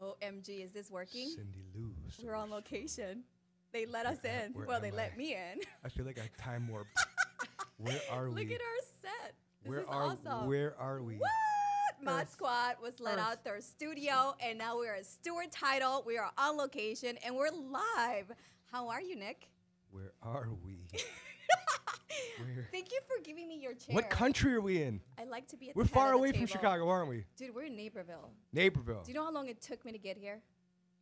OMG, is this working? Cindy Lou. We're on location. They let us in. Where Well, am they let I? me in. I feel like I time warped. Where are we? Look at our set. This Where is are awesome. Where are we? What? Mod Earth. Squad was let Earth. out their studio, and now we're at Stewart Title. We are on location, and we're live. How are you, Nick? Where are we? Where? Thank you for giving me your chair. What country are we in? I like to be at We're the head far of the away from table. Chicago, aren't we? Dude, we're in Naperville. Naperville. Do you know how long it took me to get here?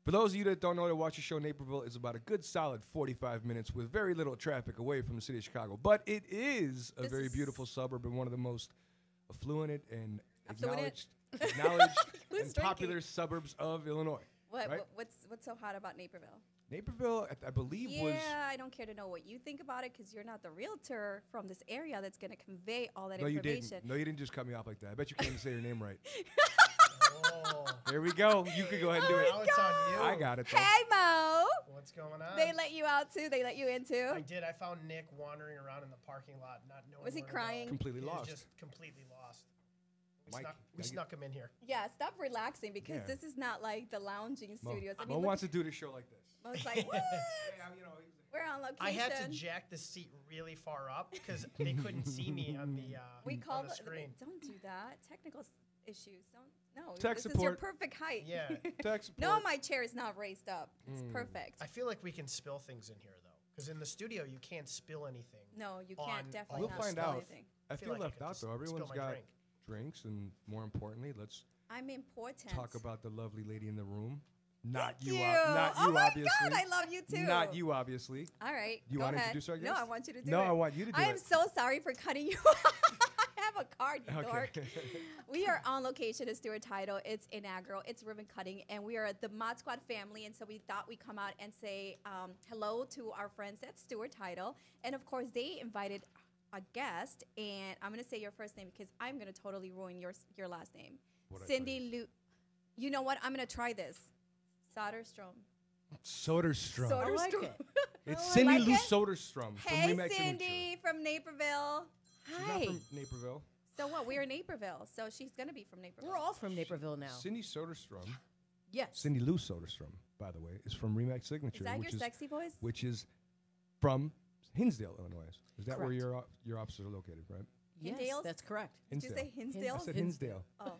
For those of you that don't know to watch the show, Naperville is about a good solid 45 minutes with very little traffic away from the city of Chicago. But it is a This very is- beautiful suburb and one of the most affluent and Affluent? acknowledged Who's and drinking? popular suburbs of Illinois. What, Right? what's so hot about Naperville? Naperville, I believe, was Yeah, I don't care to know what you think about it because you're not the realtor from this area that's going to convey all that no, you information. didn't. No, you didn't just cut me off like that. I bet you can't even say your name right. Oh, Here we go. You could go ahead and do it. now it's on you. I got it. Though. Hey, Mo. What's going on? They let you out too. They let you in too. I did. I found Nick wandering around in the parking lot, not knowing. Was he where to go. crying? Completely He was lost. just completely lost. We Mike, snuck, we gotta get- snuck him in here. Yeah, stop relaxing because Yeah. this is not like the lounging Mo, studios. I Mo mean, look wants to do the show like this. at- Mo's like, what? We're on location. I had to jack the seat really far up because they couldn't see me on the We on call the screen. Don't do that. Technical issues. Don't. No. Tech this is your support. perfect height. Yeah. Tech support. No, my chair is not raised up. It's perfect. I feel like we can spill things in here though, because in the studio you can't spill anything. No, you on- can't definitely We'll not find spill out. anything. I feel feel like I left could out just though. spill Everyone's my got drink. drinks, and more importantly, let's I'm important. talk about the lovely lady in the room. Not Thank you. you. Not Oh you, my obviously. God, I love you too. Not you, obviously. All right. You go wanna ahead. introduce our No, guest? I want you to do No, it. I want you to do I am it. so sorry for cutting you off. I have a card, you dork. Okay. We are on location at Stewart Title. It's inaugural. It's ribbon cutting, and we are the Mod Squad family. And so we thought we'd come out and say hello to our friends at Stewart Title. And of course, they invited a guest. And I'm gonna say your first name because I'm gonna totally ruin your last name. What'd I tell Cindy Lou. You know what? I'm gonna try this. Soderstrom. Soderstrom. I like Soderstrom. it. It's I Cindy like Lou it. Soderstrom from Hey, Remix Cindy Signature. from Naperville. She's Hi. not from Naperville. So what? We're in Naperville, so she's gonna be from Naperville. We're all from Naperville now. Cindy Soderstrom, Yes. Cindy Lou Soderstrom, by the way, is from Remix Signature, Is that which your sexy voice? which is from Hinsdale, Illinois. Is that where Correct. your offices are located, right? Yes, Hinsdales? that's correct. Did you say Hinsdale? I said Hinsdale. Oh.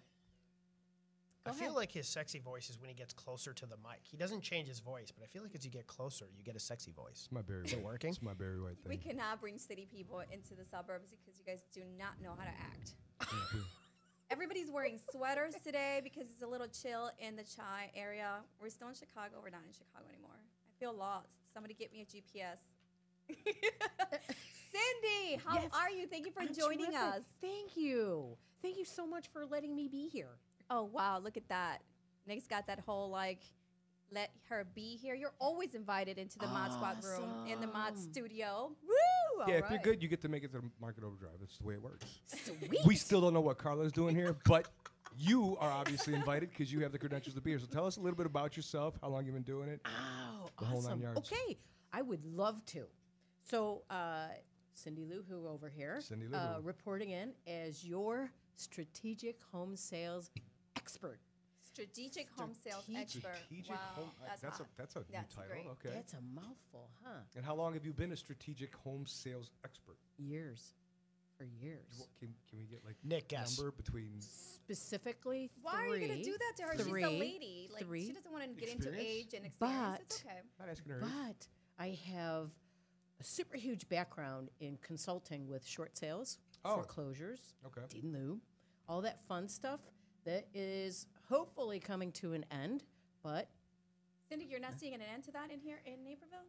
I Go feel ahead. like his sexy voice is when he gets closer to the mic. He doesn't change his voice, but I feel like as you get closer, you get a sexy voice. It's my Barry Is it White. working? It's my Barry White thing. We cannot bring city people into the suburbs because you guys do not know how to act. Everybody's wearing sweaters today because it's a little chill in the Chi area. We're still in Chicago. We're not in Chicago anymore. I feel lost. Somebody get me a GPS. Cindy, how Yes. are you? Thank you for I'm joining terrific. us. Thank you. Thank you so much for letting me be here. Oh, wow. Look at that. Nick's got that whole, like, let her be here. You're always invited into the Mod Squad room in the Mod Awesome. studio. Woo! All Yeah, if you're right. good, you get to make it to the Market Overdrive. That's the way it works. Sweet. We still don't know what Carla's doing here, but you are obviously invited because you have the credentials to be here. So tell us a little bit about yourself, how long you've been doing it. Oh, The whole nine awesome. yards. Okay, I would love to. So, Cindy Lou Who over here, Cindy Lou Who. reporting in as your strategic home sales expert. Strategic home sales expert. Strategic Wow, home. that's hot. That's a new That's title. great. Okay. That's a mouthful, huh? And how long have you been a strategic home sales expert? Years. For years. Can we get like Nick, guess. number between? Specifically, Why are you going to do that to her? She's a Three. lady. Like, Three. she doesn't want to get into Experience? age and experience. It's But- okay. Not asking her. age. But I have a super huge background in consulting with short sales, Oh. foreclosures, Okay. deed and lube, all that fun stuff that is hopefully coming to an end. But Cindy, you're not seeing an end to that in here in Naperville?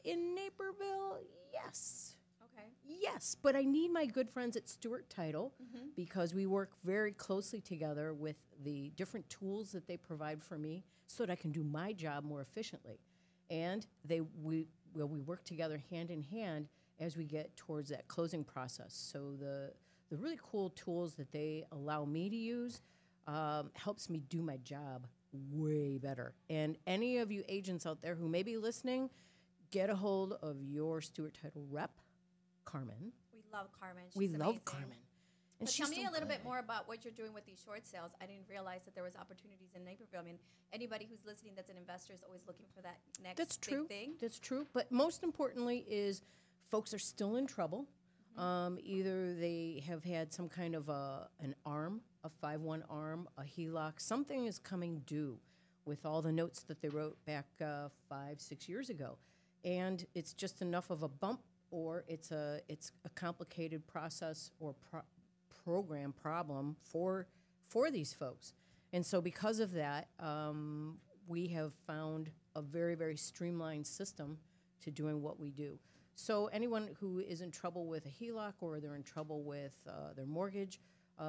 in Naperville, yes. Okay. Yes, but I need my good friends at Stewart Title Mm-hmm. because we work very closely together with the different tools that they provide for me so that I can do my job more efficiently. And we work together hand in hand as we get towards that closing process. So the really cool tools that they allow me to use helps me do my job way better. And any of you agents out there who may be listening, get a hold of your Stewart Title rep, Carmen. We love Carmen. We She's love amazing. Carmen. And But she's tell me so a little bit good. more about what you're doing with these short sales. I didn't realize that there was opportunities in Naperville. I mean, anybody who's listening that's an investor is always looking for that next That's big true. thing. That's true. But most importantly is folks are still in trouble. Either they have had some kind of an arm, a 5-1 arm, a HELOC. Something is coming due with all the notes that they wrote back 5-6 years ago. And it's just enough of a bump, or it's a complicated process or program problem for these folks. And so because of that, we have found a very, very streamlined system to doing what we do. So anyone who is in trouble with a HELOC or they're in trouble with their mortgage,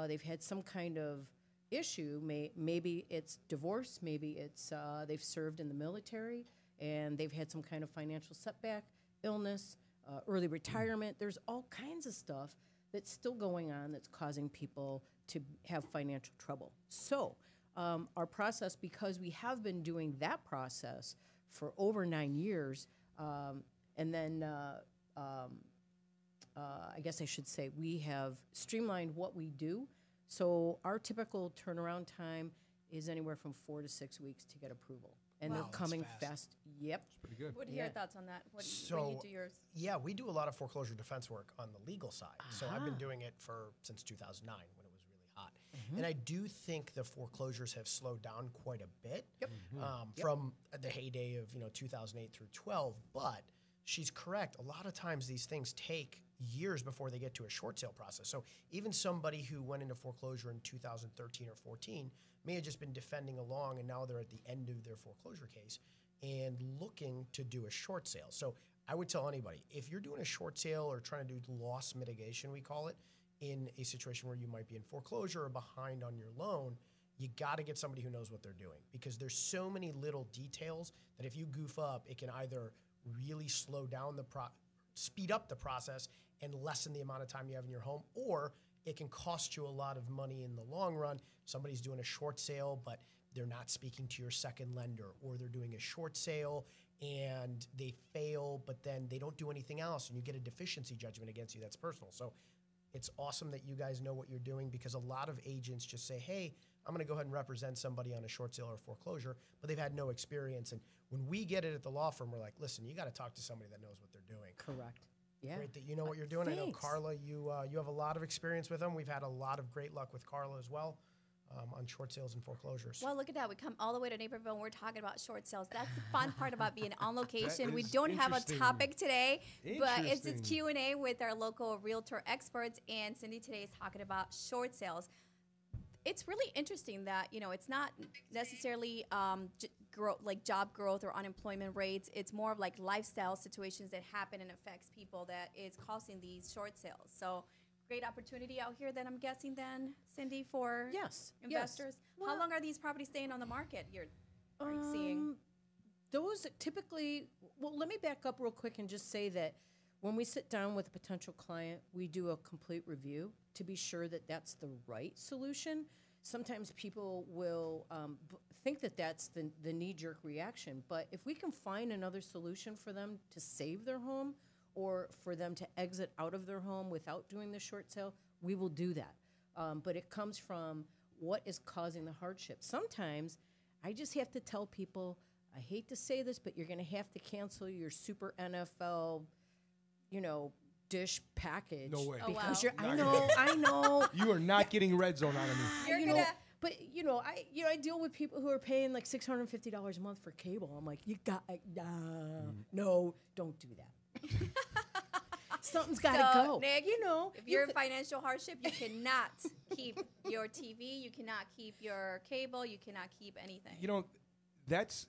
they've had some kind of issue, maybe it's divorce, maybe it's they've served in the military and they've had some kind of financial setback, illness, early retirement. There's all kinds of stuff that's still going on that's causing people to have financial trouble. So our process, because we have been doing that process for over 9 years, and then I guess I should say we have streamlined what we do. So our typical turnaround time is anywhere from 4 to 6 weeks to get approval. And Wow, they're that's coming fast. fast. Yep. It's pretty good. What are your Yeah. thoughts on that? What when you So, do yours? yeah, we do a lot of foreclosure defense work on the legal side. So I've been Ah. doing it since 2009 when it was really hot. And I do think the foreclosures have slowed down quite a bit from the heyday of 2008 through 12. But she's correct. A lot of times these things take years before they get to a short sale process. So even somebody who went into foreclosure in 2013 or 14 may have just been defending along, and now they're at the end of their foreclosure case and looking to do a short sale. So I would tell anybody, if you're doing a short sale or trying to do loss mitigation, we call it, in a situation where you might be in foreclosure or behind on your loan, you got to get somebody who knows what they're doing, because there's so many little details that if you goof up, it can either really slow down speed up the process and lessen the amount of time you have in your home, or it can cost you a lot of money in the long run. Somebody's doing a short sale, but they're not speaking to your second lender, or they're doing a short sale and they fail, but then they don't do anything else, and you get a deficiency judgment against you that's personal. So it's awesome that you guys know what you're doing, because a lot of agents just say, hey, I'm going to go ahead and represent somebody on a short sale or foreclosure, but they've had no experience. And when we get it at the law firm, we're like, listen, you got to talk to somebody that knows what they're doing. Correct. Yeah. Great that you know what you're doing. I know, Thanks. Carla, you have a lot of experience with them. We've had a lot of great luck with Carla as well on short sales and foreclosures. Well, look at that. We come all the way to Naperville and we're talking about short sales. That's the fun part about being on location. We is don't have a interesting. topic today, but it's Interesting. Q&A with our local realtor experts, and Cindy today is talking about short sales. It's really interesting that, it's not necessarily like job growth or unemployment rates. It's more of like lifestyle situations that happen and affects people that is causing these short sales. So great opportunity out here then, I'm guessing then, Cindy, for Yes. investors. Yes. How Well, long are these properties staying on the market are you seeing? Those typically, well, let me back up real quick and just say that when we sit down with a potential client, we do a complete review to be sure that that's the right solution. Sometimes people will think that that's the knee-jerk reaction, but if we can find another solution for them to save their home or for them to exit out of their home without doing the short sale, we will do that. But it comes from what is causing the hardship. Sometimes I just have to tell people, I hate to say this, but you're going to have to cancel your Super NFL, dish package. No way. Oh, wow. Because Not I know. You are not getting red zone out of me. You're you gonna- know, but I deal with people who are paying like $650 a month for cable. I'm like, no, don't do that. Something's got to So, go. Nick, if you you're in could- financial hardship, you cannot keep your TV, you cannot keep your cable, you cannot keep anything. That's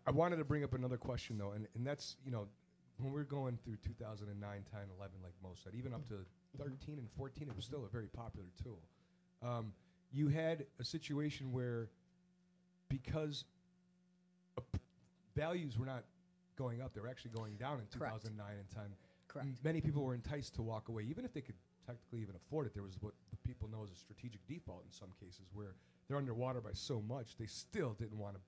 I wanted to bring up another question though, and that's when we're going through 2009, 10, 11, like most said, even up to 13 and 14, it was still a very popular tool. You had a situation where because values were not going up, they were actually going down in Correct. 2009 and 10. Correct. Many people were enticed to walk away, even if they could technically even afford it. There was what the people know as a strategic default in some cases, where they're underwater by so much, they still didn't want to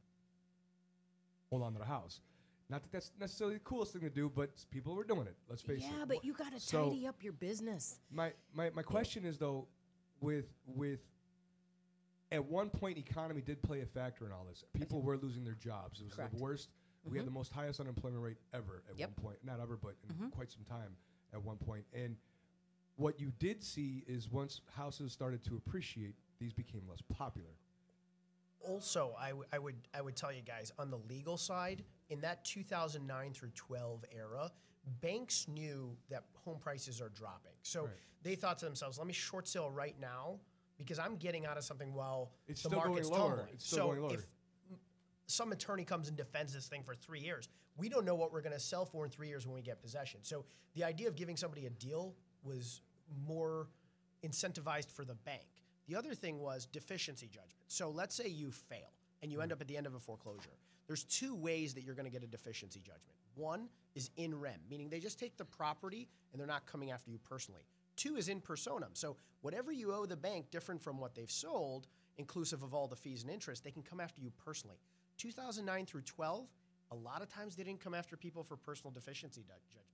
hold on to the house. Not that that's necessarily the coolest thing to do, but people were doing it. Let's face it. Yeah, but you got to So- tidy up your business. My question is though, with at one point, economy did play a factor in all this. People were losing their jobs. It was Correct. the worst. We had the most highest unemployment rate ever at Yep. one point. Not ever, but in quite some time at one point. And what you did see is once houses started to appreciate, these became less popular. Also, I would tell you guys on the legal side, in that 2009 through 12 era, banks knew that home prices are dropping. So Right. they thought to themselves, let me short sale right now because I'm getting out of something while It's the still going market's lower. tumbling. It's still so going lower. if some attorney comes and defends this thing for 3 years, we don't know what we're going to sell for in 3 years when we get possession. So the idea of giving somebody a deal was more incentivized for the bank. The other thing was deficiency judgment. So let's say you fail and you end up at the end of a foreclosure. There's two ways that you're going to get a deficiency judgment. One is in rem, meaning they just take the property and they're not coming after you personally. Two is in personam. So whatever you owe the bank, different from what they've sold, inclusive of all the fees and interest, they can come after you personally. 2009 through 12, a lot of times they didn't come after people for personal deficiency judgments.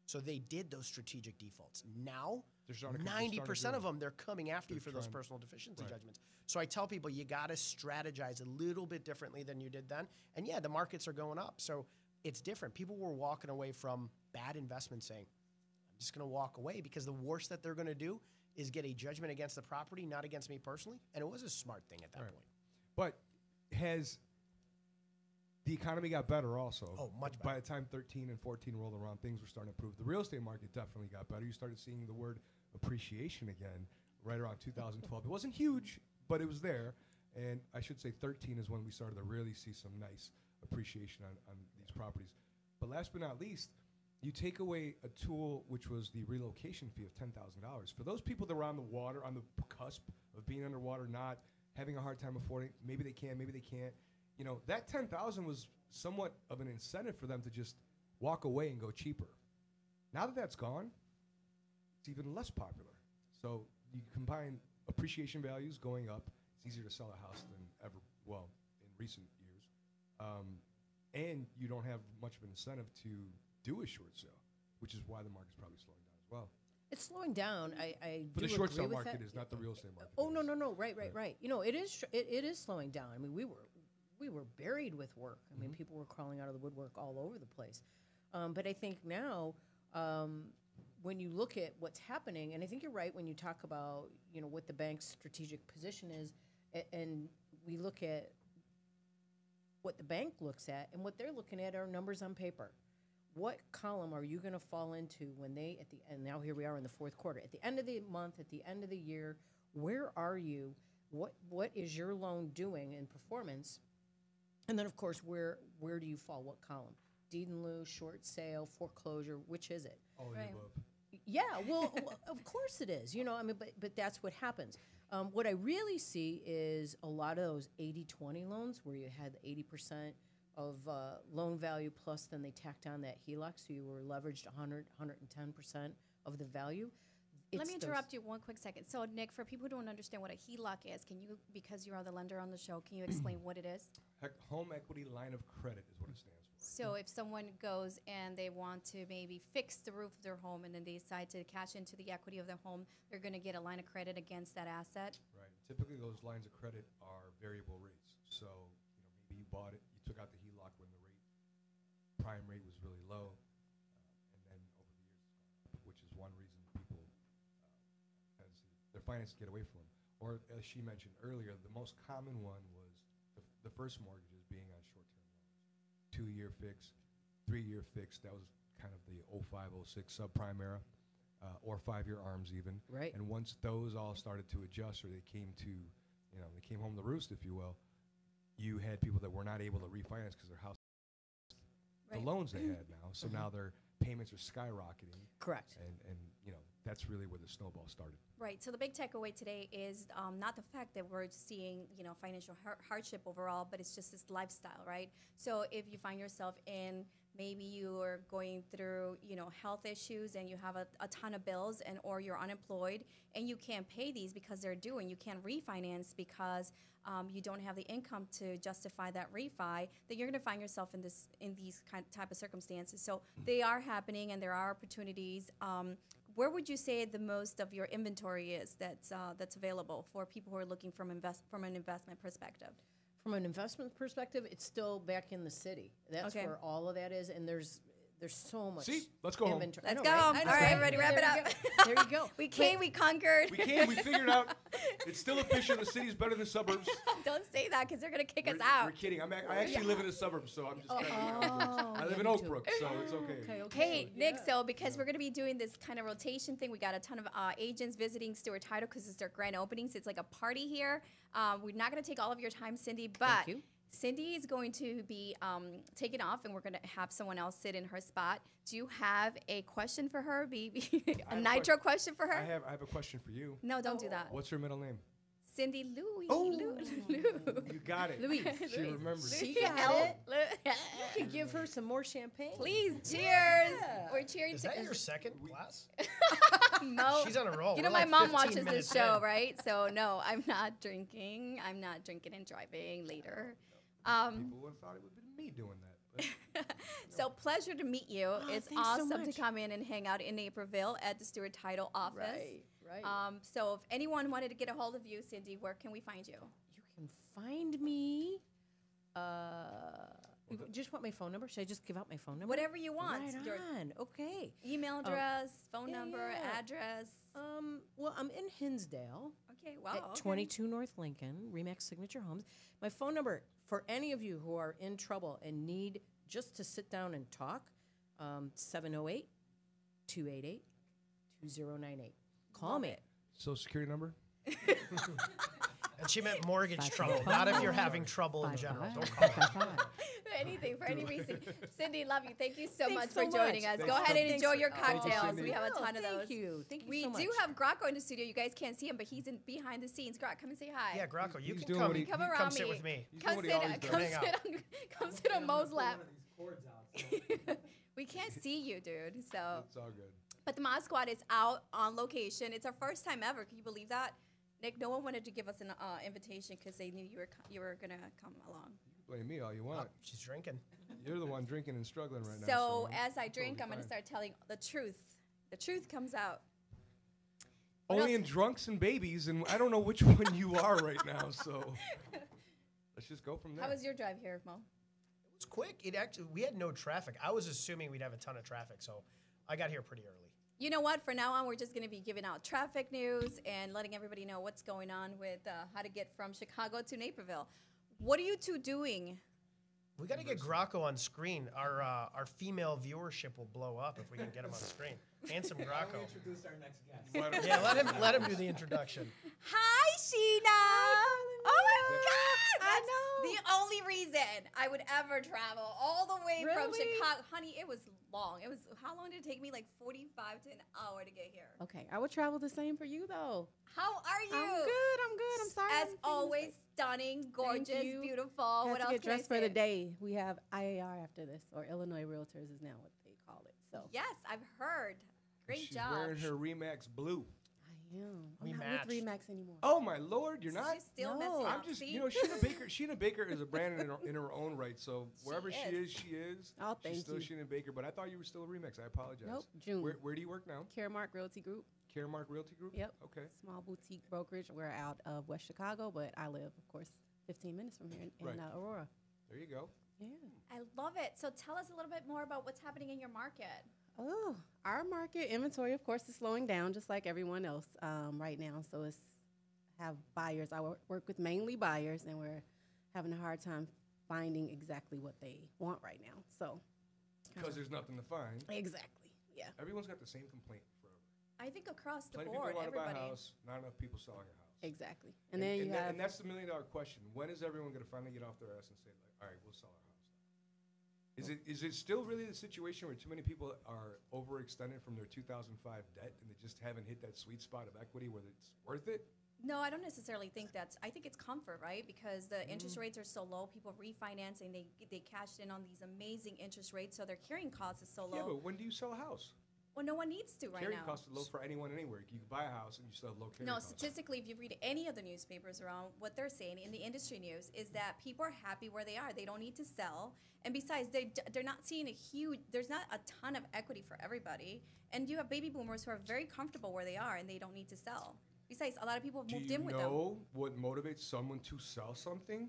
So they did those strategic defaults. Now, They're starting to 90% of do it. them, they're coming after you for those trying- personal deficiency right. judgments. So I tell people you got to strategize a little bit differently than you did then. And yeah, the markets are going up. So it's different. People were walking away from bad investments saying, I'm just going to walk away because the worst that they're going to do is get a judgment against the property, not against me personally. And it was a smart thing at that Right. point. But has the economy got better also? Oh, much By better. the time 13 and 14 rolled around, things were starting to improve. The real estate market definitely got better. You started seeing the word appreciation again right around 2012. It wasn't huge, but it was there. And I should say 13 is when we started to really see some nice appreciation on these properties. But last but not least, you take away a tool which was the relocation fee of $10,000. For those people that were on the water, on the cusp of being underwater, not having a hard time affording, maybe they can, maybe they can't. You know, that $10,000 was somewhat of an incentive for them to just walk away and go cheaper. Now that that's gone, it's even less popular. So you combine appreciation values going up. It's easier to sell a house than ever, well, in recent years. And you don't have much of an incentive to do a short sale, which is why the market's probably slowing down as well. It's slowing down. I But do the short agree sale with market that. is not the real estate market. Oh It no is. no no right. You know it is slowing down. I mean we were buried with work. I mean people were crawling out of the woodwork all over the place. But I think now when you look at what's happening, and I think you're right when you talk about what the bank's strategic position is, and we look at what the bank looks at, and what they're looking at are numbers on paper. What column are you going to fall into when they at the end? Now here we are in the fourth quarter. At the end of the month, at the end of the year, where are you? What is your loan doing in performance? And then of course, where do you fall? What column? Deed in lieu, short sale, foreclosure. Which is it? All of the Right. above. Yeah, well, of course it is. I mean, but that's what happens. What I really see is a lot of those 80-20 loans where you had 80% of loan value plus then they tacked on that HELOC, so you were leveraged 110% of the value. Let It's me those- interrupt you one quick second. So, Nick, for people who don't understand what a HELOC is, can you, because you are the lender on the show, can you explain what it is? Home equity line of credit is what it stands for. So, if someone goes and they want to maybe fix the roof of their home and then they decide to cash into the equity of their home, they're going to get a line of credit against that asset. Right. Typically, those lines of credit are variable rates. So, maybe you bought it, you took out the HELOC when the prime rate was really low, and then over the years it's gone up, which is one reason people their finances get away from them. Or as she mentioned earlier, the most common one was the first mortgages being on short-term loans, 2-year fixed, 3-year fixed. That was kind of the 05, 06 subprime era, or 5-year ARMs even. Right. And once those all started to adjust, or they came home to roost, if you will, you had people that were not able to refinance because their house, the loans they had now. So now their payments are skyrocketing. Correct. And that's really where the snowball started. Right. So the big takeaway today is not the fact that we're seeing, financial hardship overall, but it's just this lifestyle, right? So if you find yourself in, maybe you are going through, health issues and you have a ton of bills or you're unemployed and you can't pay these because they're due and you can't refinance because you don't have the income to justify that refi, then you're going to find yourself in these type of circumstances. So they are happening and there are opportunities. where would you say the most of your inventory is that's available for people who are looking from an investment perspective? From an investment perspective, it's still back in the city. That's Okay. where all of that is, and there's so much. See? Let's go home. inventory. Let's I go know, home. right? All I know, right, right? everybody, wrap it There up. you go. There you go. We came, we conquered. We figured it out. It's still efficient. The city's better than the suburbs. Don't say that because they're going to kick us We're out. kidding. I actually live in the suburbs, so I'm just kind of I live in me Oak too. Brook, so it's okay. Hey, Nick, so because we're going to be doing this kind of rotation thing, we got a ton of agents visiting Stewart Title because it's their grand opening, so it's like a party here. We're not going to take all of your time, Cindy, but you. Cindy is going to be taken off, and we're going to have someone else sit in her spot. Do you have a question for her? A Nitro question for her? I have a question for you. No, don't do that. What's her middle name? Cindy Louie. Oh. Lou. You got it. Louise. She remembers. She got it. You can give her some more champagne. Please, cheers. Yeah. We're cheering Is to that your second glass? Mo. She's on a roll. You know, We're my like mom 15 watches this minutes show, in. right? So, no, I'm not drinking. I'm not drinking and driving later. People would have thought it would have been me doing that. But So, pleasure to meet you. It's thanks so awesome to much. come in and hang out in Naperville at the Stewart Title office. Right. So, if anyone wanted to get a hold of you, Cindy, where can we find you? You can find me. You just want my phone number? Should I just give out my phone number? Whatever you want. Right Your on. Okay. email address, phone yeah, number, yeah. address. Well, I'm in Hinsdale Okay, wow. at okay. 22 North Lincoln, Remax Signature Homes. My phone number for any of you who are in trouble and need just to sit down and talk, 708 288 2098. Call me. Social security number? And she meant mortgage trouble, not if you're having trouble in general. Don't call her. Anything for any reason. Cindy, love you. Thank you so Thanks much so for joining much. us. Thanks Go ahead and Thanks enjoy for- your Thank you, cocktails. Cindy. We have a ton of Thank those. you. Thank you We so much. do have Grocco in the studio. You guys can't see him, but he's in behind the scenes. Grock, come and say hi. Yeah, Grocco, you He's can doing come. what he- Come he- around come me. sit with me. He's Come doing sit, what he always does. Hang out. come sit on Mo's lap. These cords out. We can't see you, dude. So, It's all good. but the Mod Squad is out on location. It's our first time ever. Can you believe that? Nick, no one wanted to give us an invitation because they knew you were gonna come along. Blame me all you want. She's drinking. You're the one drinking and struggling right now. So as I drink, totally I'm gonna fine. start telling the truth. The truth comes out. Only else? in drunks and babies, and I don't know which one you are right now. So let's just go from there. How was your drive here, Mo? It was quick. We had no traffic. I was assuming we'd have a ton of traffic, so I got here pretty early. You know what? From now on, we're just going to be giving out traffic news and letting everybody know what's going on with how to get from Chicago to Naperville. What are you two doing? We got to get Grocco on screen. Our female viewership will blow up if we can get him on screen. Handsome Grocco. Introduce our next guest. Yeah, let him do the introduction. Hi, Sheena. Oh my God! That's the only reason I would ever travel all the way from Really? Chicago. Honey, it was long. How long did it take me? Like 45 to an hour to get here. Okay, I would travel the same for you though. How are you? I'm good. I'm sorry. As always, stunning, gorgeous, you. beautiful. Had What to else get can I dressed for the say? day. We have IAR after this, or Illinois Realtors is now what they call it. So Yes, I've heard. Great She's job. wearing her Remax blue. I am. I'm We not matched. with Remax anymore. Oh my lord, you're not. She's still No. messing I'm up. just, See? you know, Sheena Baker is a brand in her own right. So wherever she is. is, she is. Oh, thank She's still you. Sheena Baker, but I thought you were still a Remax. I apologize. Nope, June. Where do you work now? Caremark Realty Group. Caremark Realty Group. Yep. Okay. Small boutique brokerage. We're out of West Chicago, but I live, of course, 15 minutes from here in Right. Aurora. There you go. Yeah. I love it. So tell us a little bit more about what's happening in your market. Oh, our market inventory, of course, is slowing down just like everyone else right now. So it's have buyers. I work with mainly buyers, and we're having a hard time finding exactly what they want right now. So Because there's nothing to find. exactly, yeah. Everyone's got the same complaint forever. I think across the Plenty of board, people want to buy everybody. a house, not enough people selling a house. Exactly. And then you have and that's the $1 million question. When is everyone going to finally get off their ass and say, like, all right, we'll sell our house? Is it still really the situation where too many people are overextended from their 2005 debt and they just haven't hit that sweet spot of equity where it's worth it? No, I don't necessarily think that's. I think it's comfort, right? Because the interest rates are so low, people refinancing, they cashed in on these amazing interest rates, so their carrying cost is so low. Yeah, but when do you sell a house? Well, no one needs to right Carrying now. costs are low for anyone anywhere. You can buy a house and you still have low carrying No, costs. statistically, if you read any of the newspapers around, what they're saying in the industry news is that people are happy where they are. They don't need to sell. And besides, they're not seeing there's not a ton of equity for everybody. And you have baby boomers who are very comfortable where they are and they don't need to sell. Besides, a lot of people have moved in with them. Do you know what motivates someone to sell something?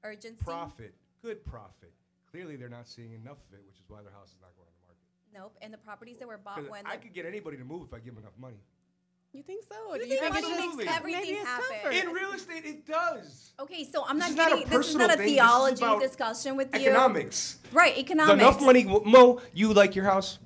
Urgency. Profit. Good profit. Clearly, they're not seeing enough of it, which is why their house is not going on the market. Nope. And the properties that were bought 'Cause when I could get anybody to move if I give them enough money. You think so? Or You do you think think it's money just makes everything maybe it's happen? comfort? In real estate, it does. Okay, so I'm This not is not a getting. This is personal not a thing. This is theology about discussion with you. Economics. Right, economics. Enough money. Mo, you like your house?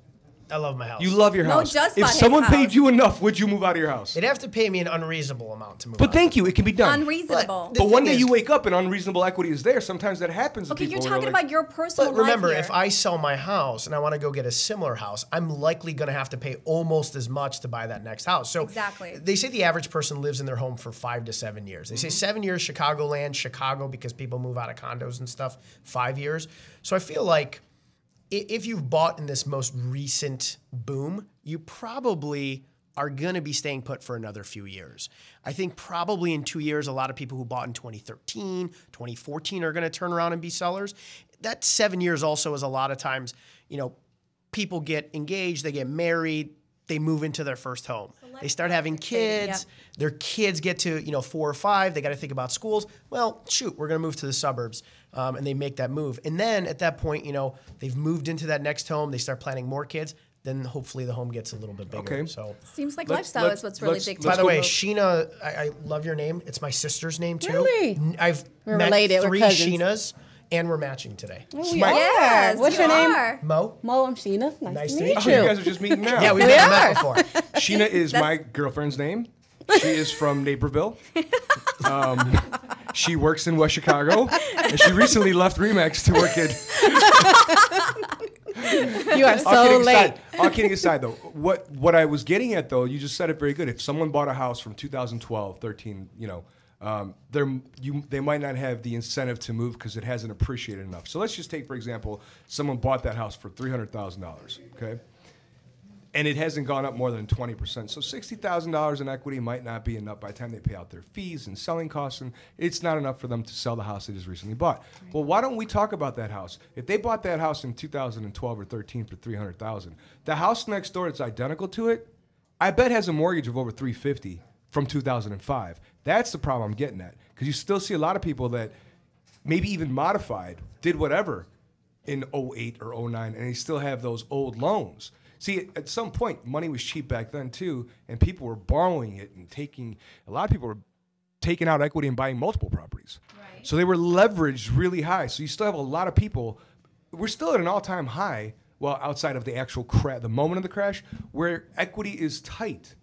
I love my house. You love your Mo house. just If bought his someone paid house. you enough, would you move out of your house? They'd have to pay me an unreasonable amount to move But out. thank you. It can be done. Unreasonable. The But one thing day is- you wake up and unreasonable equity is there. Sometimes that happens to Okay, people. you're where talking like, about your personal But remember, life here. if I sell my house and I want to go get a similar house, I'm likely going to have to pay almost as much to buy that next house. So Exactly. they say the average person lives in their home for 5 to 7 years. They say 7 years Chicagoland, Chicago, because people move out of condos and stuff, 5 years. So I feel like if you've bought in this most recent boom, you probably are going to be staying put for another few years. I think probably in 2 years, a lot of people who bought in 2013, 2014 are going to turn around and be sellers. That 7 years also is a lot of times, people get engaged, they get married, they move into their first home. They start having kids. Their kids get to 4 or 5. They got to think about schools. Well, shoot, we're going to move to the suburbs, and they make that move. And then at that point, they've moved into that next home. They start planning more kids. Then hopefully the home gets a little bit bigger. Okay. So, Seems like Let's- lifestyle let's- is what's really let's- dictating. by the go- way, Sheena, I love your name. It's my sister's name too. Really? I've We're met related. We're 3 cousins. Sheenas, and we're matching today. We Smart. are. Yes, What's you your name? are. Mo. Mo, I'm Sheena. Nice to meet Oh, you. you guys are just meeting now. Yeah, we've We never are. met before. Sheena is my girlfriend's name. She is from Naperville. She works in West Chicago, and she recently left Remax to work at. You are so late. All kidding aside, though, what I was getting at, though, you just said it very good. If someone bought a house from 2012, 13, they might not have the incentive to move because it hasn't appreciated enough. So let's just take, for example, someone bought that house for $300,000, okay? And it hasn't gone up more than 20%. So $60,000 in equity might not be enough by the time they pay out their fees and selling costs, and it's not enough for them to sell the house they just recently bought. Right. Well, why don't we talk about that house? If they bought that house in 2012 or 13 for $300,000, the house next door that's identical to it, I bet has a mortgage of over $350,000 from 2005. That's the problem I'm getting at, because you still see a lot of people that maybe even modified, did whatever in 08 or 09, and they still have those old loans. See, at some point, money was cheap back then too, and people were borrowing it and a lot of people were taking out equity and buying multiple properties. Right. So they were leveraged really high. So you still have a lot of people, we're still at an all-time high, well, outside of the actual the moment of the crash, where equity is tight.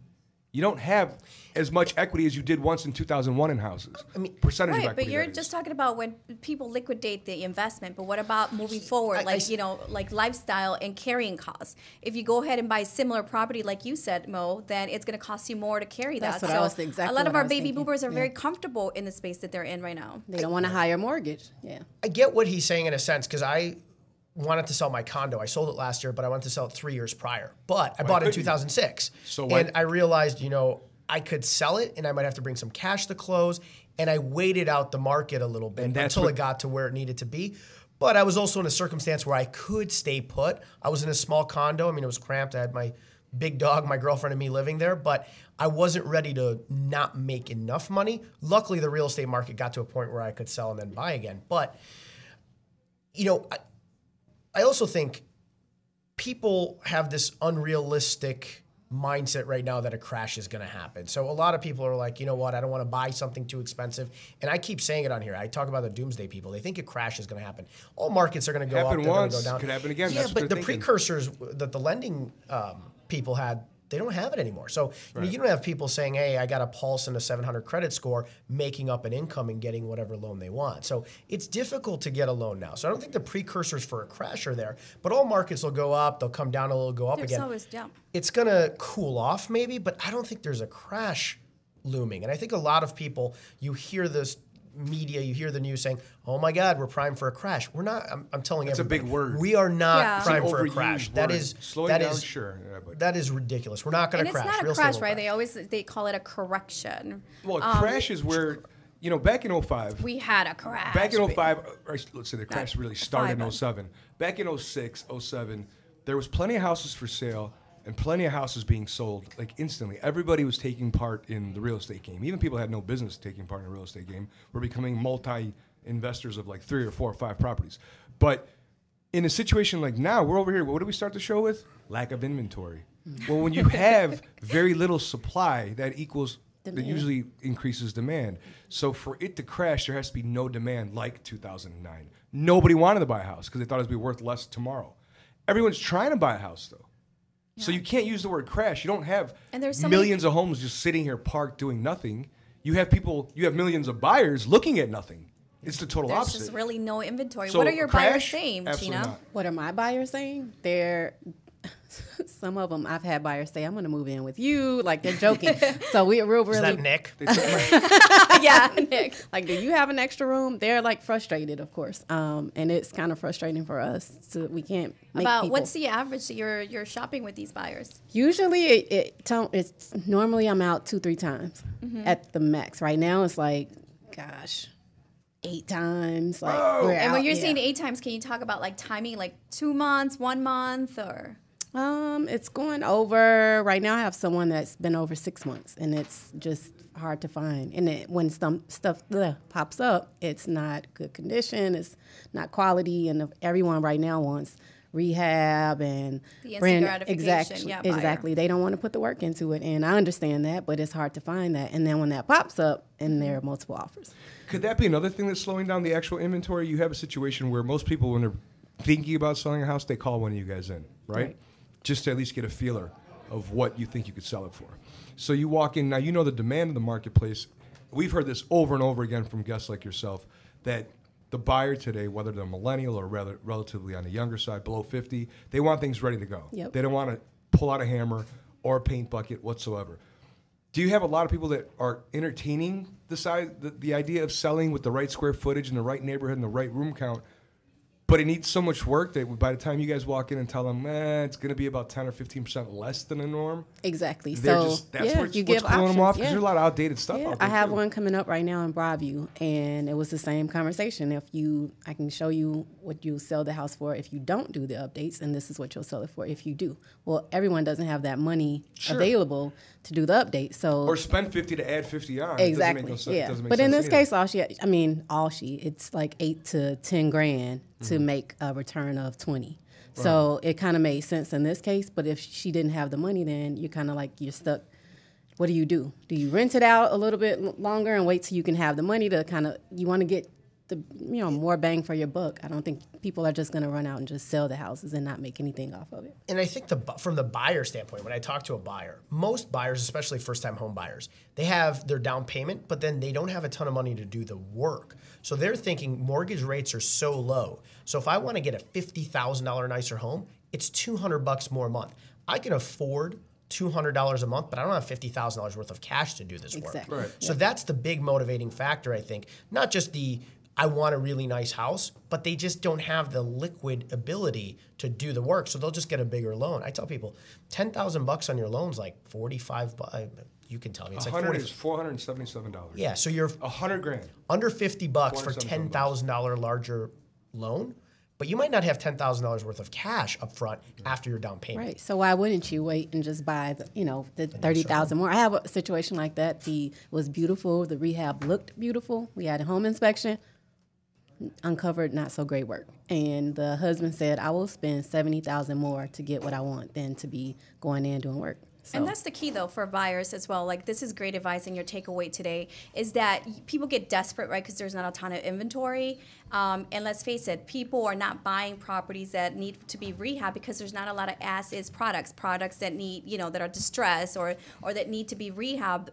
You don't have as much equity as you did once in 2001 in houses. I mean, percentage of Right, equity. but you're that is. just talking about when people liquidate the investment. But what about moving forward, like lifestyle and carrying costs? If you go ahead and buy a similar property, like you said, Mo, then it's going to cost you more to carry That's that. what I was exactly a lot what of I our was baby thinking. boomers are Yeah. very comfortable in the space that they're in right now. They don't want a higher mortgage. Yeah. I get what he's saying in a sense, because I wanted to sell my condo. I sold it last year, but I wanted to sell it 3 years prior. But I bought it in couldn't you? 2006. So and why- I realized, I could sell it and I might have to bring some cash to close. And I waited out the market a little bit And that's until what- it got to where it needed to be. But I was also in a circumstance where I could stay put. I was in a small condo. I mean, it was cramped. I had my big dog, my girlfriend, and me living there. But I wasn't ready to not make enough money. Luckily, the real estate market got to a point where I could sell and then buy again. But, I also think people have this unrealistic mindset right now that a crash is going to happen. So a lot of people are like, you know what, I don't want to buy something too expensive. And I keep saying it on here. I talk about the doomsday people. They think a crash is going to happen. All markets are going to go Happened up, they're going to once, go down. could happen again. Yeah, That's what but the they're thinking. precursors that the lending people had, they don't have it anymore. So you don't have people saying, hey, I got a Pulse and a 700 credit score, making up an income and getting whatever loan they want. So it's difficult to get a loan now. So I don't think the precursors for a crash are there, but all markets will go up, they'll come down a little, go up There's again. always, yeah. It's going to cool off maybe, but I don't think there's a crash looming. And I think a lot of people, you hear this media, you hear the news saying, "Oh my God, we're primed for a crash." We're not. I'm telling That's everybody. a big word. We are not Yeah. primed It's an for a overused crash. word. That is slowing that down. is Sure, yeah, but that is ridiculous. We're not going And to it's crash. not a Real estate crash, will right? crash. They call it a correction. well, crash is where back in 05. We had a crash. Back in 05, or let's say the crash really started in 05. 07. Back in 06, 07, there was plenty of houses for sale and plenty of houses being sold like instantly. Everybody was taking part in the real estate game. Even people who had no business taking part in the real estate game were becoming multi-investors of like 3 or 4 or 5 properties. But in a situation like now, we're over here. What do we start the show with? Lack of inventory. Well, when you have very little supply, that equals that usually increases demand. So for it to crash, there has to be no demand like 2009. Nobody wanted to buy a house because they thought it would be worth less tomorrow. Everyone's trying to buy a house though. So you can't use the word crash. You don't have And there's so millions of homes just sitting here parked doing nothing. You have millions of buyers looking at nothing. It's the total There's opposite. just really no inventory. So What are your a crash? buyers saying, Absolutely Gina? not. What are my buyers saying? They're some of them. I've had buyers say, "I'm going to move in with you." Like they're joking. So we're really Is that Nick? Yeah, Nick. like, do you have an extra room? They're like frustrated, of course, and it's kind of frustrating for us. So we can't make About people. what's the average that you're shopping with these buyers? Usually it's normally I'm out 2-3 times at the max. Right now it's like, gosh, 8 times. Like we're And out, when you're yeah. saying 8 times, can you talk about like timing, like 2 months, 1 month, or? It's going over right now. I have someone that's been over 6 months, and it's just hard to find. And when some stuff pops up, it's not good condition. It's not quality, and everyone right now wants rehab and The instant gratification, yeah, buyer. exactly. They don't want to put the work into it, and I understand that, but it's hard to find that. And then when that pops up, and there are multiple offers. Could that be another thing that's slowing down the actual inventory? You have a situation where most people, when they're thinking about selling a house, they call one of you guys in, right? Just to at least get a feeler of what you think you could sell it for. So you walk in, now you know the demand of the marketplace. We've heard this over and over again from guests like yourself, that the buyer today, whether they're millennial or rather relatively on the younger side, below 50, they want things ready to go. Yep. They don't want to pull out a hammer or a paint bucket whatsoever. Do you have a lot of people that are entertaining the idea of selling with the right square footage in the right neighborhood and the right room count, but it needs so much work that by the time you guys walk in and tell them, it's going to be about 10 or 15% less than the norm, Exactly. they're So just, that's yeah, what's you give pulling them off, because options. there's a lot of outdated stuff Yeah, out there. I have too. one coming up right now in Broadview, and it was the same conversation. I can show you what you sell the house for if you don't do the updates, and this is what you'll sell it for if you do. Well, everyone doesn't have that money available to do the update, so Or spend 50 to add 50 on. exactly, It doesn't make no sense. yeah. Doesn't make But in sense this either. case, it's like 8 to 10 grand to make a return of 20. So it kind of made sense in this case. But if she didn't have the money, then you're kind of like you're stuck. What do? Do you rent it out a little bit longer and wait till you can have the money to kind of? You want to get the more bang for your buck. I don't think people are just going to run out and just sell the houses and not make anything off of it. And I think from the buyer standpoint, when I talk to a buyer, most buyers, especially first-time home buyers, they have their down payment, but then they don't have a ton of money to do the work. So they're thinking mortgage rates are so low. So if I want to get a $50,000 nicer home, it's $200 more a month. I can afford $200 a month, but I don't have $50,000 worth of cash to do this work. Exactly. Right. So that's the big motivating factor, I think. Not just I want a really nice house, but they just don't have the liquid ability to do the work. So they'll just get a bigger loan. I tell people, $10,000 on your loan's like $45. You can tell me it's like 100 $40. is $477. Yeah, so you're $100,000. under $50 for $477. $10,000 larger loan, but you might not have $10,000 worth of cash up front after your down payment. Right. So why wouldn't you wait and just buy the 30,000 more? I have a situation like that. It was beautiful. The rehab looked beautiful. We had a home inspection. Uncovered not so great work, and the husband said, "I will spend $70,000 more to get what I want than to be going in doing work." So. And that's the key, though, for buyers as well. Like, this is great advice, and your takeaway today is that people get desperate, right, because there's not a ton of inventory. And let's face it, people are not buying properties that need to be rehab because there's not a lot of as-is products that need, that are distressed or that need to be rehabbed.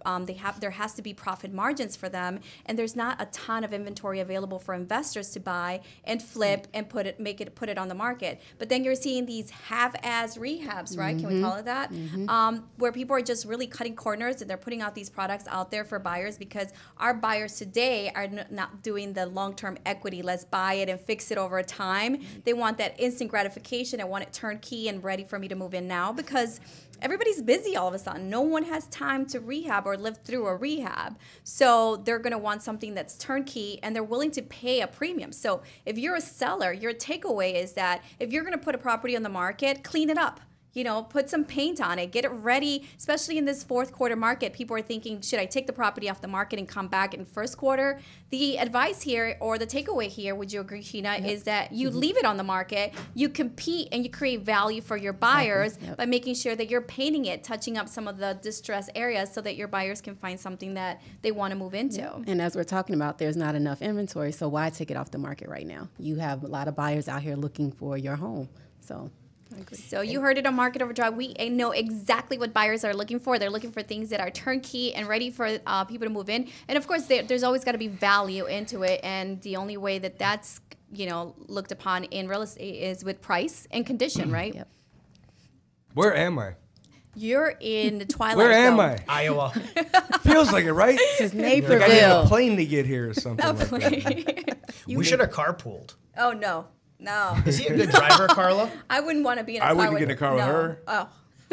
There has to be profit margins for them, and there's not a ton of inventory available for investors to buy and flip and put it on the market. But then you're seeing these half-as rehabs, right? Can we call it that? where people are just really cutting corners and they're putting out these products out there for buyers, because our buyers today are not doing the long-term equity. Let's buy it and fix it over time. They want that instant gratification. I want it turnkey and ready for me to move in now, because everybody's busy all of a sudden. No one has time to rehab or live through a rehab. So they're going to want something that's turnkey, and they're willing to pay a premium. So if you're a seller, your takeaway is that if you're going to put a property on the market, clean it up. You know, put some paint on it, get it ready, especially in this fourth quarter market. People are thinking, should I take the property off the market and come back in first quarter? The advice here, or the takeaway here, would you agree, Sheena, is that you leave it on the market, you compete, and you create value for your buyers by making sure that you're painting it, touching up some of the distressed areas so that your buyers can find something that they want to move into. And as we're talking about, there's not enough inventory, so why take it off the market right now? You have a lot of buyers out here looking for your home, so... So you heard it on Market Overdrive. We know exactly what buyers are looking for. They're looking for things that are turnkey and ready for people to move in. And of course, there's always got to be value into it. And the only way that that's, looked upon in real estate is with price and condition, right? Yep. Where am I? You're in the twilight Where am zone. I? Iowa. Feels like it, right? This is Like I need a Naperville. plane to get here or something like that. We should have carpooled. Oh, no. No. Is he a good driver, Carla? I wouldn't want to be in a I car wouldn't with get in a car with no. her. Oh,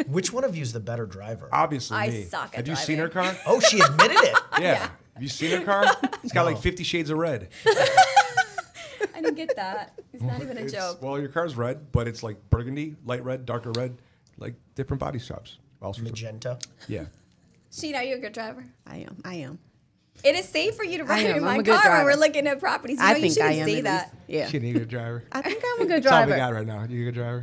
Which one of you is the better driver? Obviously I me. suck at Have you seen her car? Oh, she admitted it. Yeah. Have you seen her car? It's got like 50 shades of red. I didn't get that. It's not even a It's- joke. Well, your car's red, but it's like burgundy, light red, darker red, like different body shops. Also, Magenta. yeah. Sheena, are you a good driver? I am. It is safe for you to ride in I'm my a good car when driver. we're looking at properties. You I know, you think I shouldn't am. say at that. least. Yeah. She need a driver. I think I'm a good That's all we driver. got right now. You a good driver?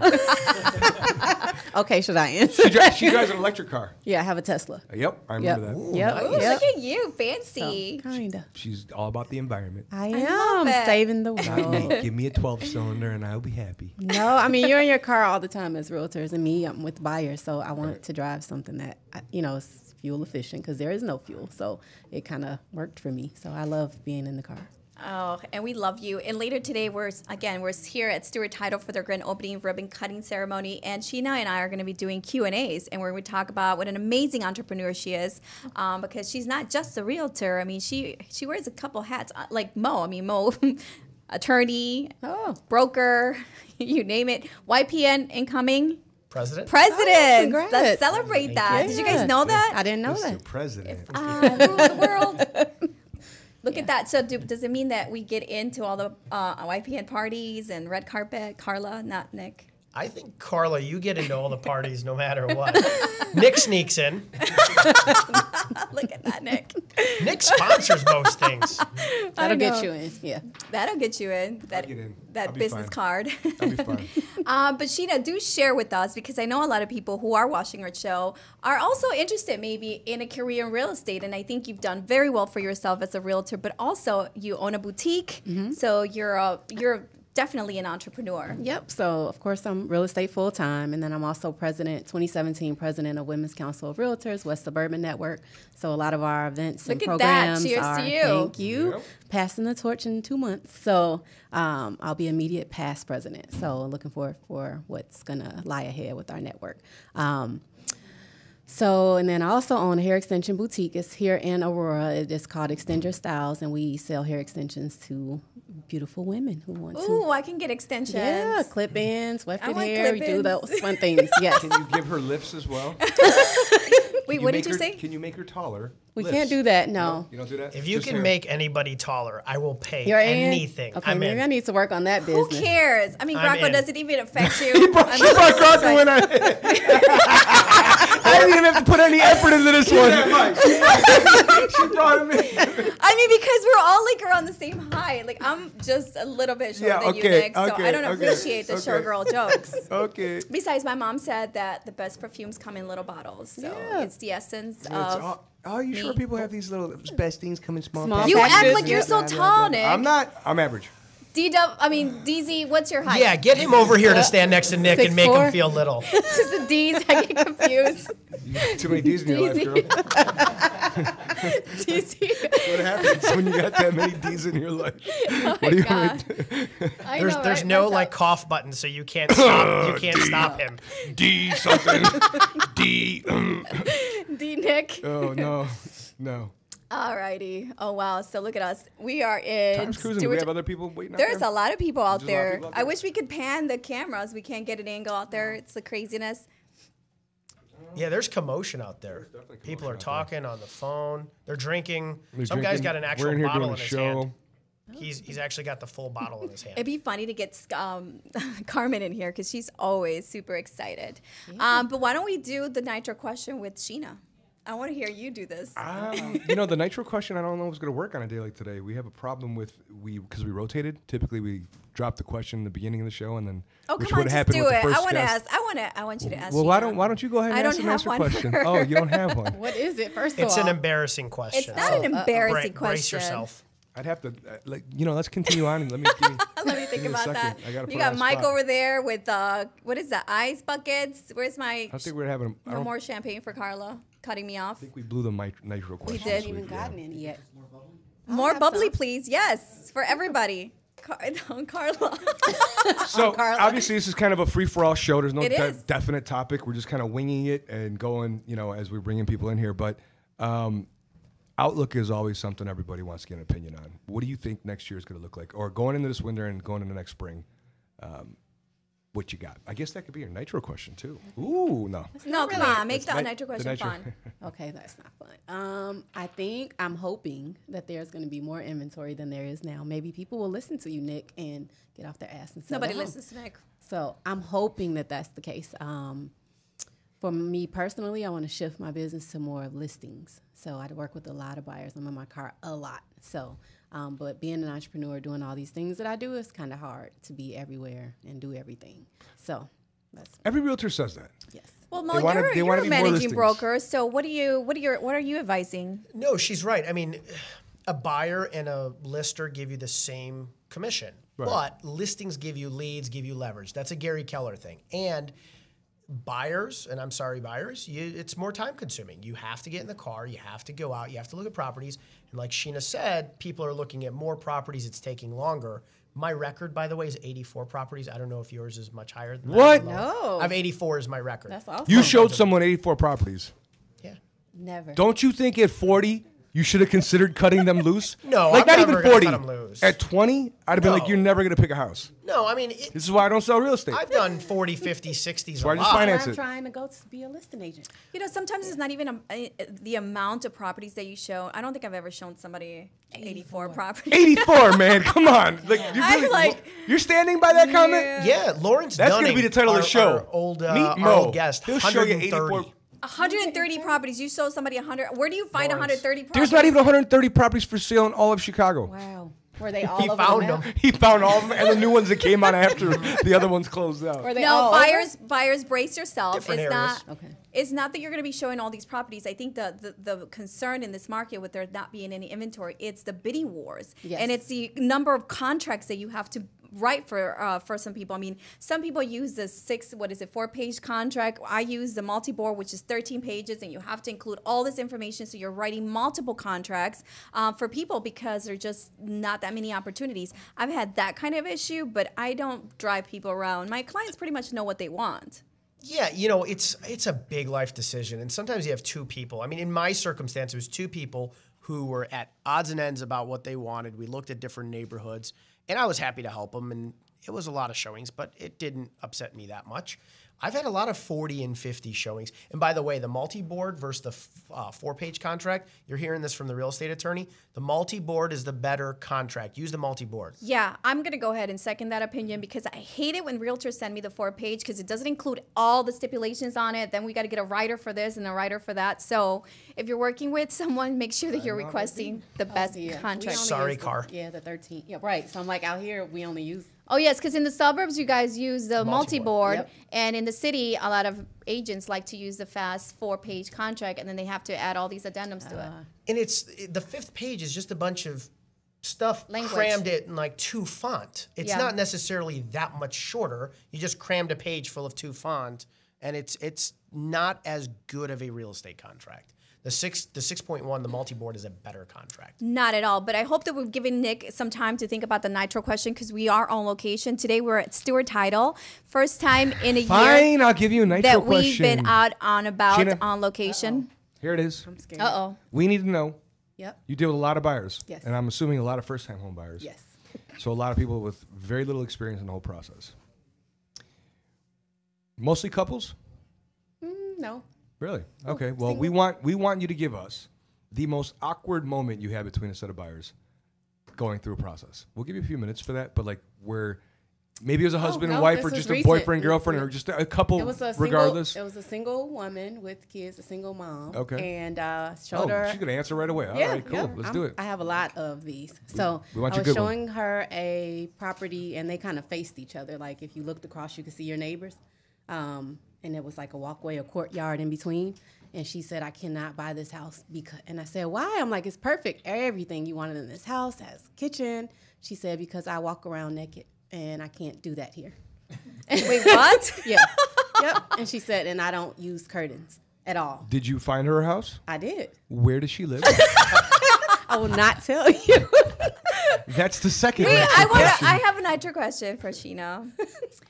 Okay, should I answer? She drives an electric car. Yeah, I have a Tesla. Yep, I remember that. Yep. Ooh, Yep. look at you, fancy. Kinda. She's all about the environment. I love am it. saving the Not me. world. Give me a 12-cylinder and I'll be happy. No, I mean you're in your car all the time as realtors, and me, I'm with buyers, so I want to drive something that is fuel efficient, because there is no fuel, so it kind of worked for me. So I love being in the car. Oh, and we love you. And later today, we're here at Stewart Title for their grand opening ribbon cutting ceremony. And Sheena and I are going to be doing Q&As, and where we talk about what an amazing entrepreneur she is, because she's not just a realtor. I mean, she wears a couple hats, like Mo. I mean, Mo, attorney, broker, you name it. YPN incoming. President? President. congrats. Let's celebrate that. Did you guys know that? I didn't know Mr. that. President. Rule the world. Look at that. So does it mean that we get into all the YPN parties and red carpet? Carla, not Nick. I think, Carla, you get into all the parties no matter what. Nick sneaks in. Look at that, Nick. Nick sponsors most things. That'll know. get you in. Yeah. That'll get you in. That get in. that I'll be business fine. card. I'll be fine. But Sheena, do share with us, because I know a lot of people who are watching our show are also interested maybe in a career in real estate. And I think you've done very well for yourself as a realtor, but also you own a boutique. So you're definitely an entrepreneur. Yep. So of course I'm real estate full time, and then I'm also 2017 president of Women's Council of Realtors, West Suburban Network. So a lot of our events Look and at that. programs Cheers to are you. thank you, Yep. passing the torch in 2 months. So I'll be immediate past president. So looking forward for what's gonna lie ahead with our network. And then I also own a hair extension boutique. It's here in Aurora. It is called Extend Your Styles, and we sell hair extensions to beautiful women who want to. Ooh, I can get extensions. Yeah, clip-ins, wefted want hair. We do clip-ins. those fun things. Yes. Can you give her lifts as well? Wait, Can what make did you her- say? Can you make her taller? We Lifts. can't do that. No. You don't do that? If you Just can hair. make anybody taller, I will pay You're in? anything. Okay, I'm maybe I in. need to work on that Who business. cares? I mean, I'm Graco in. doesn't even affect you. She brought Graco in. I didn't even have to put any effort into this one. She brought him in. I mean, because we're all like around the same height. Like, I'm just a little bit shorter Yeah, than you, okay, Nick, so I okay, don't okay, appreciate the short okay. girl jokes. Okay. Besides, my mom said that the best perfumes come in little bottles, so Yeah. it's the essence It's of. all- Are you sure me. people have these little best things come in small Small packages? You act packages. like you're so Blah, blah, tall, blah. Nick. I'm not. I'm average. DZ, what's your height? Yeah, get him over here to stand next to Nick and make him 6'4"? feel little. It's just the D's. I get confused. You got too many D's in your life, girl. What happens when you got that many D's in your life? Oh What do you God. want? There's no like cough button, so you can't stop. You can't stop him. D something. D. D Nick. Oh no, no. Alrighty. Oh wow. So look at us. We are in. Time's cruising. Do we have other people waiting out There's there? a lot of people out There's a lot of there. people out I there? wish we could pan the cameras. We can't get an angle out there. It's the craziness. Yeah, there's commotion out there. definitely People are commotion out talking on the phone. They're drinking. They're Some guy's drinking. got an We're actual in here bottle doing in a his show. hand. He's actually got the full bottle in his hand. It'd be funny to get Carmen in here because she's always super excited. But why don't we do the nitro question with Sheena? I want to hear you do this. The nitro question, I don't know if it's going to work on a day like today. We have a problem with because we rotated. Typically, we drop the question in the beginning of the show, and then Oh, which come on, would just happen do with it. the first I want to guest. ask. I want you to ask. Well, Sheena. why don't you go ahead and I ask don't an have answer one question? for Oh, you don't have one. What is it? First of It's all, an embarrassing question. It's not an embarrassing Brace question. yourself. I'd have to let's continue on and let me. Let me think Give me a about second. that. I gotta put You it got on Mike spot. over there with what is that? Ice buckets. Where's my I think we're having. I no don't more champagne for Carla? Cutting me off. think we blew the nitro question. did. this haven't even week, yeah. gotten any yet. More have bubbly, some. please. Yes, for everybody. Carla. So obviously this is kind of a free for all show. There's no It is. definite topic. We're just kind of winging it and going, as we're bringing people in here. But outlook is always something everybody wants to get an opinion on. What do you think next year is going to look like, or going into this winter and going into next spring? What you got? I guess that could be your nitro question too. Ooh, no. No, come on. Make the nitro question nitro- fun. Okay, that's not fun. I'm hoping that there's going to be more inventory than there is now. Maybe people will listen to you, Nick, and get off their ass and settle Nobody down. listens to Nick. So I'm hoping that that's the case. For me personally, I want to shift my business to more listings. So I work with a lot of buyers. I'm in my car a lot. So, but being an entrepreneur, doing all these things that I do, is kind of hard to be everywhere and do everything. So that's Every realtor says that. yes. Well, They Mo, wanna- you're, they you're wanna a be more managing listings. broker. So what are you advising? No, she's right. I mean, a buyer and a lister give you the same commission, Right. but listings give you leads, give you leverage. That's a Gary Keller thing. And buyers, and I'm sorry, buyers, it's more time consuming. You have to get in the car, you have to go out, you have to look at properties. And like Sheena said, people are looking at more properties, it's taking longer. My record, by the way, is 84 properties. I don't know if yours is much higher than What? that. No. I have 84 as my record. That's awesome. You showed someone 84 properties. Yeah. Never. Don't you think at 40 you should have considered cutting them loose? No, like I'm not never even gonna 40. cut 'em loose. At 20, I'd have been like, No. you're never gonna pick a house. No, I mean, This is why I don't sell real estate. I've done 40, 50, 60s why I a just lot. finance I'm it. trying to go to be a listing agent. Sometimes it's not even the amount of properties that you show. I don't think I've ever shown somebody 84 properties. 84, man. Come on. Like, I'm you're standing by that comment? Yeah, Lawrence That's Dunning, gonna be the title of the show. Our old, Meet our Mo. old guest, He'll show you 130. 84. 130 properties. You show somebody 100. Where do you find Lawrence. 130 properties? There's not even 130 properties for sale in all of Chicago. Wow. Were they all He over found the map? them. He found all of them and the new ones that came out after the other ones closed out. Were they No, all buyers, brace yourself. Different it's areas. not. Okay. It's not that you're going to be showing all these properties. I think the concern in this market with there not being any inventory, it's the bidding wars, Yes. and it's the number of contracts that you have to write for some people. I mean, some people use the 4-page contract. I use the multi-board, which is 13 pages, and you have to include all this information. So you're writing multiple contracts for people because there's just not that many opportunities. I've had that kind of issue, but I don't drive people around. My clients pretty much know what they want. Yeah, it's a big life decision, and sometimes you have two people. I mean, in my circumstance, it was two people who were at odds and ends about what they wanted. We looked at different neighborhoods, and I was happy to help them, and it was a lot of showings, but it didn't upset me that much. I've had a lot of 40 and 50 showings. And by the way, the multi-board versus the 4-page contract, you're hearing this from the real estate attorney, the multi-board is the better contract. Use the multi-board. Yeah, I'm going to go ahead and second that opinion because I hate it when realtors send me the 4-page because it doesn't include all the stipulations on it. Then we got to get a writer for this and a writer for that. So if you're working with someone, make sure that you're requesting the best Yeah. contract. We only Sorry, use the- car. Yeah, the 13. Yeah, right. So I'm like, out here, we only use. Oh, yes, because in the suburbs, you guys use the multi-board. Yep. And in the city, a lot of agents like to use the fast 4-page contract, and then they have to add all these addendums to it. And the 5th page is just a bunch of stuff Language. crammed it in like 2 font. It's Yeah. not necessarily that much shorter. You just crammed a page full of 2 font, and it's not as good of a real estate contract. The 6.1, the multi-board is a better contract. Not at all, but I hope that we've given Nick some time to think about the Nitro question because we are on location. Today we're at Stewart Title. First time in a year Fine, I'll give you a Nitro that question. we've been out on about Sheena. on location. Here it is. I'm scared. Uh-oh. We need to know. Yep. You deal with a lot of buyers. Yes. And I'm assuming a lot of first-time home buyers. Yes. So a lot of people with very little experience in the whole process. Mostly couples? No. Really? Okay. Well, we want you to give us the most awkward moment you had between a set of buyers going through a process. We'll give you a few minutes for that, but like where maybe it was a husband and no, wife this or was just a recent. boyfriend, girlfriend, or just a couple It was a regardless. Single, it was a single woman with kids, a single mom. Okay. And showed her. She's gonna answer right away. All Yeah, right, cool. yeah, Let's I'm- do it. I have a lot of these. So we want I you was good one. showing her a property, and they kind of faced each other. Like if you looked across, you could see your neighbors. And it was like a walkway, a courtyard in between. And she said, I cannot buy this house because. And I said, why? I'm like, it's perfect. Everything you wanted in this house has kitchen. She said, because I walk around naked, and I can't do that here. Wait, what? Yeah. Yep. And she said, and I don't use curtains at all. Did you find her a house? I did. Where does she live? I will not tell you. That's the second. Wait, Nitro question. I have a Nitro question for Sheena.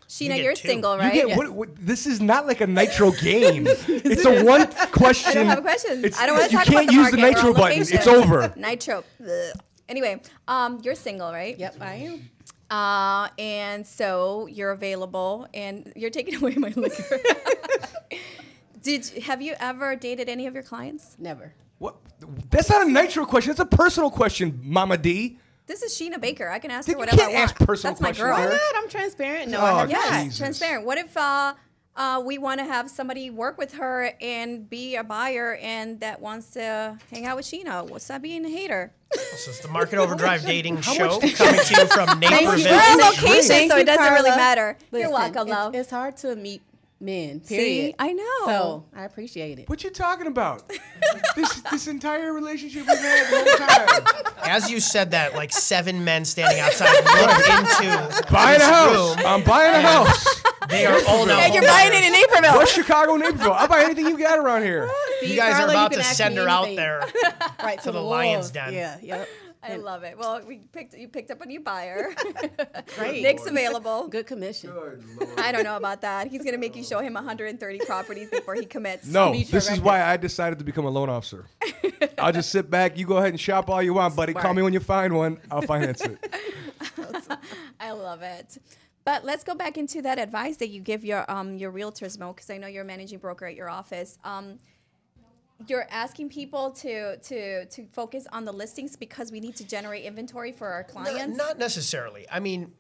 Sheena, get you're two. single, You right? get, what, this is not like a Nitro game. It's a one question. I don't have a question. It's- I don't want to you talk about can't the use the market. Nitro We're on button. location. It's over. Nitro. Blech. Anyway, you're single, right? Yep, I am. And so you're available, and you're taking away my liquor. Have you ever dated any of your clients? Never. What? That's not a Nitro question. It's a personal question, Mama D. This is Sheena Baker. I can ask You her whatever I can't want. ask personal That's my questions girl. here. Why not? I'm transparent. No, Oh, I have Yes, not. Jesus. transparent. What if we want to have somebody work with her and be a buyer and that wants to hang out with Sheena? What's that being a hater? So it's the Market Overdrive dating How show much- coming to you from you. Naperville. We're on Thank location, Thank so you, it doesn't really Carla. matter. You're Listen, welcome, love. It's hard to meet men, See, period. I know. So I appreciate it. What you talking about? this entire relationship we've had the whole time. As you said that, like 7 men standing outside looked into Buying a this house. room. I'm buying a house. They are all now. Yeah, you're buying it in Naperville. West Chicago, Naperville. I'll buy anything you got around here. You guys Carla, are about can to ask send me her out anything. there. right to the lion's wolves. den. Yeah, yep. I love it. Well, you picked up a new buyer. Great. Nick's available. Good commission. I don't know about that. He's gonna make you show him 130 properties before he commits. No, Beat your this is record. why I decided to become a loan officer. I'll just sit back. You go ahead and shop all you want, buddy. Call Smart. me when you find one. I'll finance it. I love it. But let's go back into that advice that you give your realtors, Mo, because I know you're a managing broker at your office. You're asking people to focus on the listings because we need to generate inventory for our clients. Not necessarily. I mean,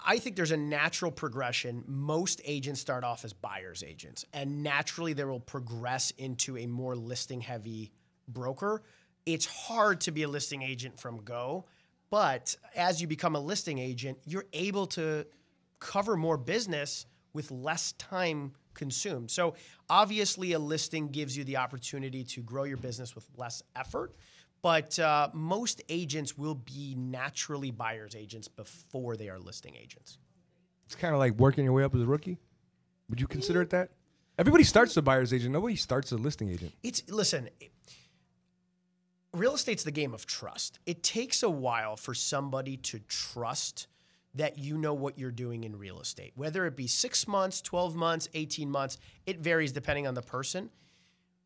I think there's a natural progression. Most agents start off as buyer's agents, and naturally they will progress into a more listing-heavy broker. It's hard to be a listing agent from go, but as you become a listing agent, you're able to cover more business with less time consumed. So obviously a listing gives you the opportunity to grow your business with less effort, but most agents will be naturally buyer's agents before they are listing agents. It's kind of like working your way up as a rookie. Would you consider it that? Everybody starts as a buyer's agent. Nobody starts as a listing agent. Listen, real estate's the game of trust. It takes a while for somebody to trust that you know what you're doing in real estate. Whether it be 6 months, 12 months, 18 months, it varies depending on the person.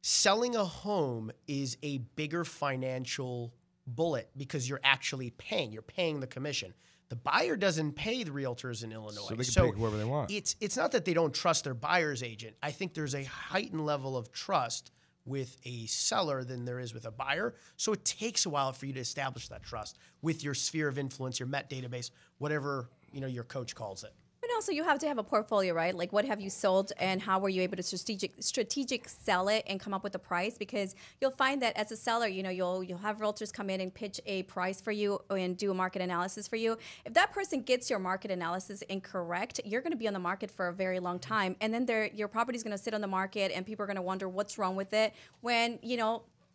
Selling a home is a bigger financial bullet because you're actually paying. You're paying the commission. The buyer doesn't pay the realtors in Illinois. So they can pay whoever they want. It's not that they don't trust their buyer's agent. I think there's a heightened level of trust with a seller than there is with a buyer. So it takes a while for you to establish that trust with your sphere of influence, your Met database, whatever your coach calls it. But also you have to have a portfolio, right? Like what have you sold and how were you able to strategic sell it and come up with a price? Because you'll find that as a seller, you'll have realtors come in and pitch a price for you and do a market analysis for you. If that person gets your market analysis incorrect, you're going to be on the market for a very long time. And then your property is going to sit on the market and people are going to wonder what's wrong with it when,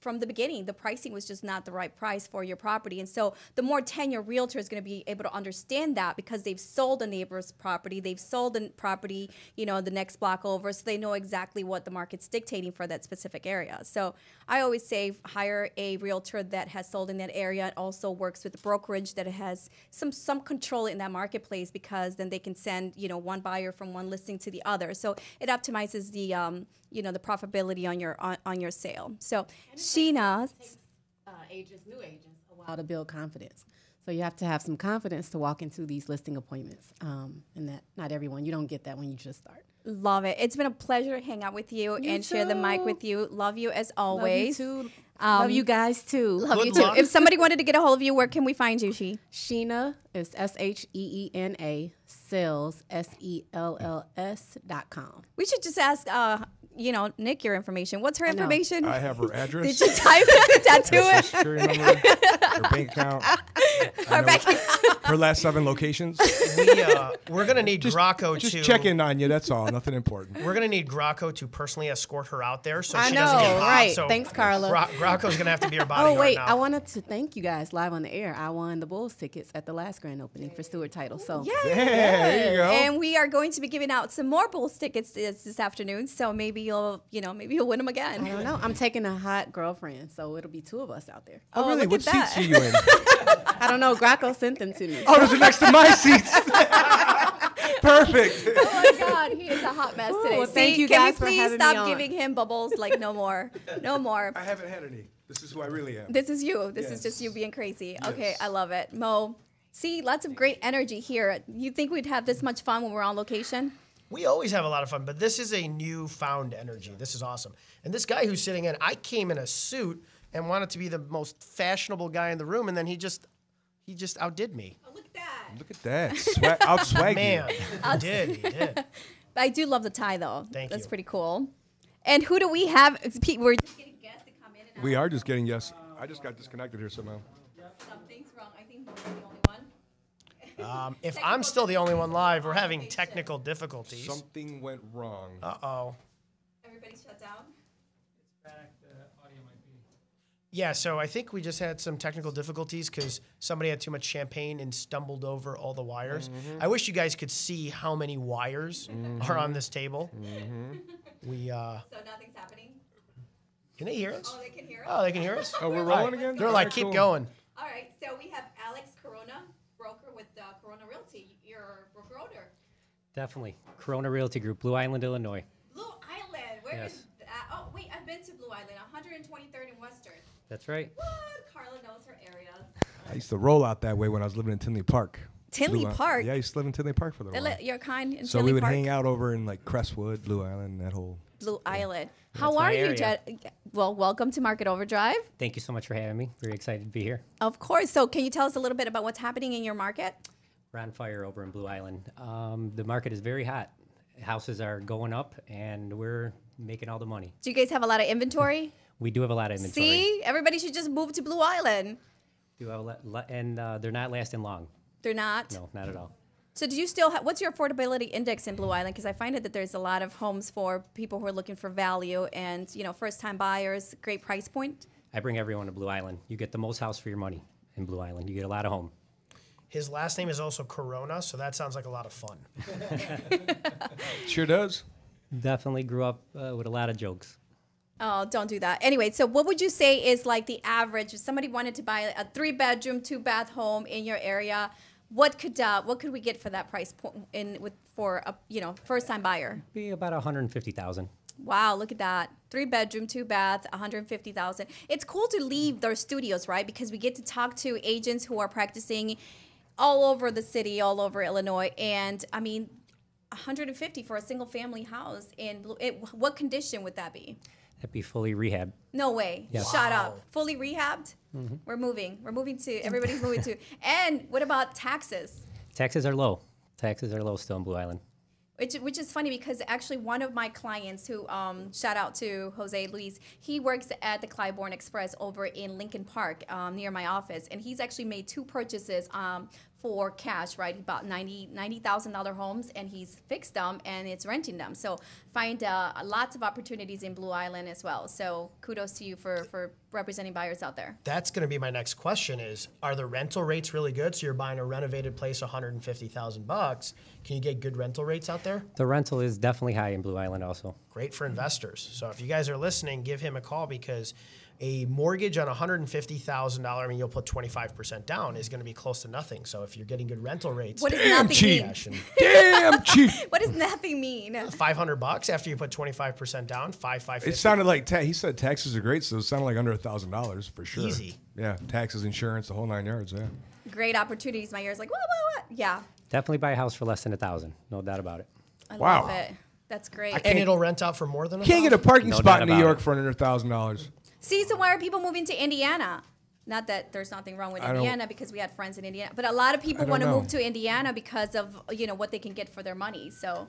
from the beginning, the pricing was just not the right price for your property. And so the more tenure realtor is going to be able to understand that because they've sold a neighbor's property, they've sold a property, you know, the next block over, so they know exactly what the market's dictating for that specific area. So I always say hire a realtor that has sold in that area. It also works with a brokerage that has some control in that marketplace, because then they can send, you know, one buyer from one listing to the other. So it optimizes the you know, the profitability on your sale. So Sheena, New agents, a while to build confidence. So you have to have some confidence to walk into these listing appointments, and that not everyone, you don't get that when you just start. love it. It's been a pleasure to hang out with you and share the mic with you. Love you as always. Love you too. Love you guys too. Love Good you too. luck. If somebody wanted to get a hold of you, where can we find you, Sheena is SHEENA, sales, SELLS.com. We should just ask, you know, Nick your information. What's her I know. information? I have her address. Did you type it? Tattoo Social it? security number, her bank account. I know her last 7 locations. We're gonna need Graco Just to check in on you. That's all. Nothing important. We're gonna need Graco to personally escort her out there, so I she doesn't get know, popped. right. So Thanks, Carla. Graco's gonna have to be our bodyguard Oh, wait. now. I wanted to thank you guys live on the air. I won the Bulls tickets at the last grand opening for Stewart title. So Yeah. There you go. And we are going to be giving out some more Bulls tickets this afternoon. So maybe you'll win them I again. don't know. I'm taking a hot girlfriend, so it'll be 2 of us out there. Oh, really? look What at that. seats are you in? I don't know. Graco sent them to me. Oh, those are next to my seats. Perfect. Oh my God, he is a hot mess today. well, thank you can guys we for please having me stop on. giving him bubbles? Like no more, no more. I haven't had any. This is who I really am. This is you. This is Yes. just you being crazy. Okay, Yes. I love it. Mo, see, lots of great energy here. You think we'd have this much fun when we're on location? We always have a lot of fun, but this is a newfound energy. This is awesome. And this guy who's sitting in, I came in a suit and wanted to be the most fashionable guy in the room, and then he just outdid me. Oh, look at that. Look at that. Outswag Man, you. he did. I do love the tie, though. Thank That's you. pretty cool. And who do we have? We're just getting guests to come in and out. We are just getting yes. I just got disconnected here somehow. Something's wrong. I think we're the only one. If I'm still the only one live, we're having technical difficulties. Something went wrong. Uh-oh. Everybody shut down. Back, the audio might be. Yeah, so I think we just had some technical difficulties because somebody had too much champagne and stumbled over all the wires. I wish you guys could see how many wires are on this table. We So nothing's happening. can they hear us? Oh, they can hear us. Oh, they can hear us. Oh, we're All rolling right. again? They're All like, right, keep cool. going. All right. So we have Alex Corona, broker with Corona Realty. You're a broker owner. Definitely. Corona Realty Group, Blue Island, Illinois. Blue Island. Where is Yes. that? Oh, wait. I've been to Blue Island, 123rd and Western. That's right. What? Carla knows her areas. I used to roll out that way when I was living in Tinley Park. Tinley Blue Park? Yeah, I used to live in Tinley Park for a little while. You're kind in So Tinley we would Park. hang out over in like Crestwood, Blue Island, that whole. Blue Island. How That's my are you, area. Jet? Well, welcome to Market Overdrive. Thank you so much for having me. Very excited to be here. Of course. So, can you tell us a little bit about what's happening in your market? We're on fire over in Blue Island. The market is very hot. Houses are going up, and we're making all the money. Do you guys have a lot of inventory? We do have a lot of inventory. See, everybody should just move to Blue Island. Do have and they're not lasting long. They're not. No, not at all. So, do you still have? What's your affordability index in Blue Island? Because I find it that there's a lot of homes for people who are looking for value and first-time buyers. Great price point. I bring everyone to Blue Island. You get the most house for your money in Blue Island. You get a lot of home. His last name is also Corona, so that sounds like a lot of fun. Sure does. Definitely grew up with a lot of jokes. Oh, don't do that. Anyway, so what would you say is like the average? If somebody wanted to buy a 3-bedroom, 2-bath home in your area, what could we get for that price point for a first-time buyer? Be about 150,000. Wow, look at that. 3-bedroom, 2-bath, 150,000. It's cool to leave their studios, right? Because we get to talk to agents who are practicing all over the city, all over Illinois. And I mean, 150 for a single family house. And what condition would that be? That'd be fully rehabbed. No way. Yes. Shut up. Fully rehabbed? We're moving. Everybody's moving to. And what about taxes? Taxes are low. Taxes are low still in Blue Island. Which is funny because actually one of my clients who, shout out to Jose Luis, he works at the Clybourne Express over in Lincoln Park near my office. And he's actually made 2 purchases for cash, right? He bought $90,000 homes and he's fixed them and it's renting them. So find lots of opportunities in Blue Island as well. So kudos to you for representing buyers out there. That's going to be my next question is, are the rental rates really good? So you're buying a renovated place, $150,000. Can you get good rental rates out there? The rental is definitely high in Blue Island also. Great for investors. So if you guys are listening, give him a call because a mortgage on $150,000, I mean, you'll put 25% down, is going to be close to nothing. So if you're getting good rental rates, What does Damn nothing cheap. mean? Damn cheap. What does nothing mean? $500 after you put 25% down, $550. It sounded like he said taxes are great, so it sounded like under $1,000 for sure. Easy. Yeah, taxes, insurance, the whole 9 yards. Yeah. Great opportunities. My ear's like, what? Yeah, Definitely buy a house for less than $1,000. No doubt about it. I Wow. love it. That's great. And it'll rent out for more than Can't get a $1,000? parking No spot doubt in New about York it. for under $1,000. See, so why are people moving to Indiana? Not that there's nothing wrong with I don't- Indiana because we had friends in Indiana, but a lot of people I don't want to know. move to Indiana because of what they can get for their money. So,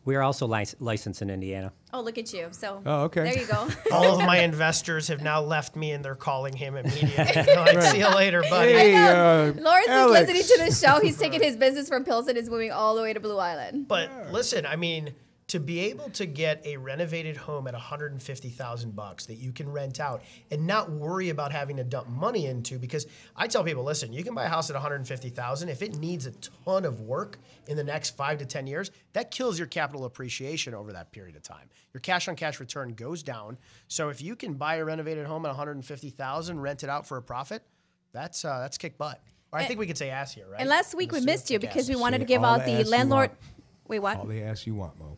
We are also licensed in Indiana. oh, look at you. So, Oh, okay. there you go. All of my investors have now left me and they're calling him immediately. They're like, see you later, buddy. Hey, Lawrence Alex. is listening to the show. He's taking his business from Pilsen and is moving all the way to Blue Island. But listen, I mean, to be able to get a renovated home at $150,000 that you can rent out and not worry about having to dump money into, because I tell people, listen, you can buy a house at $150,000 if it needs a ton of work in the next 5 to 10 years. That kills your capital appreciation over that period of time. Your cash on cash return goes down. So if you can buy a renovated home at $150,000, rent it out for a profit, that's kick butt. Or I think we could say ass here, right? And last week In we the missed you kick because ass. we wanted to Say give all out the the ass you landlord. want. Wait, what? All the ass you want, Mo.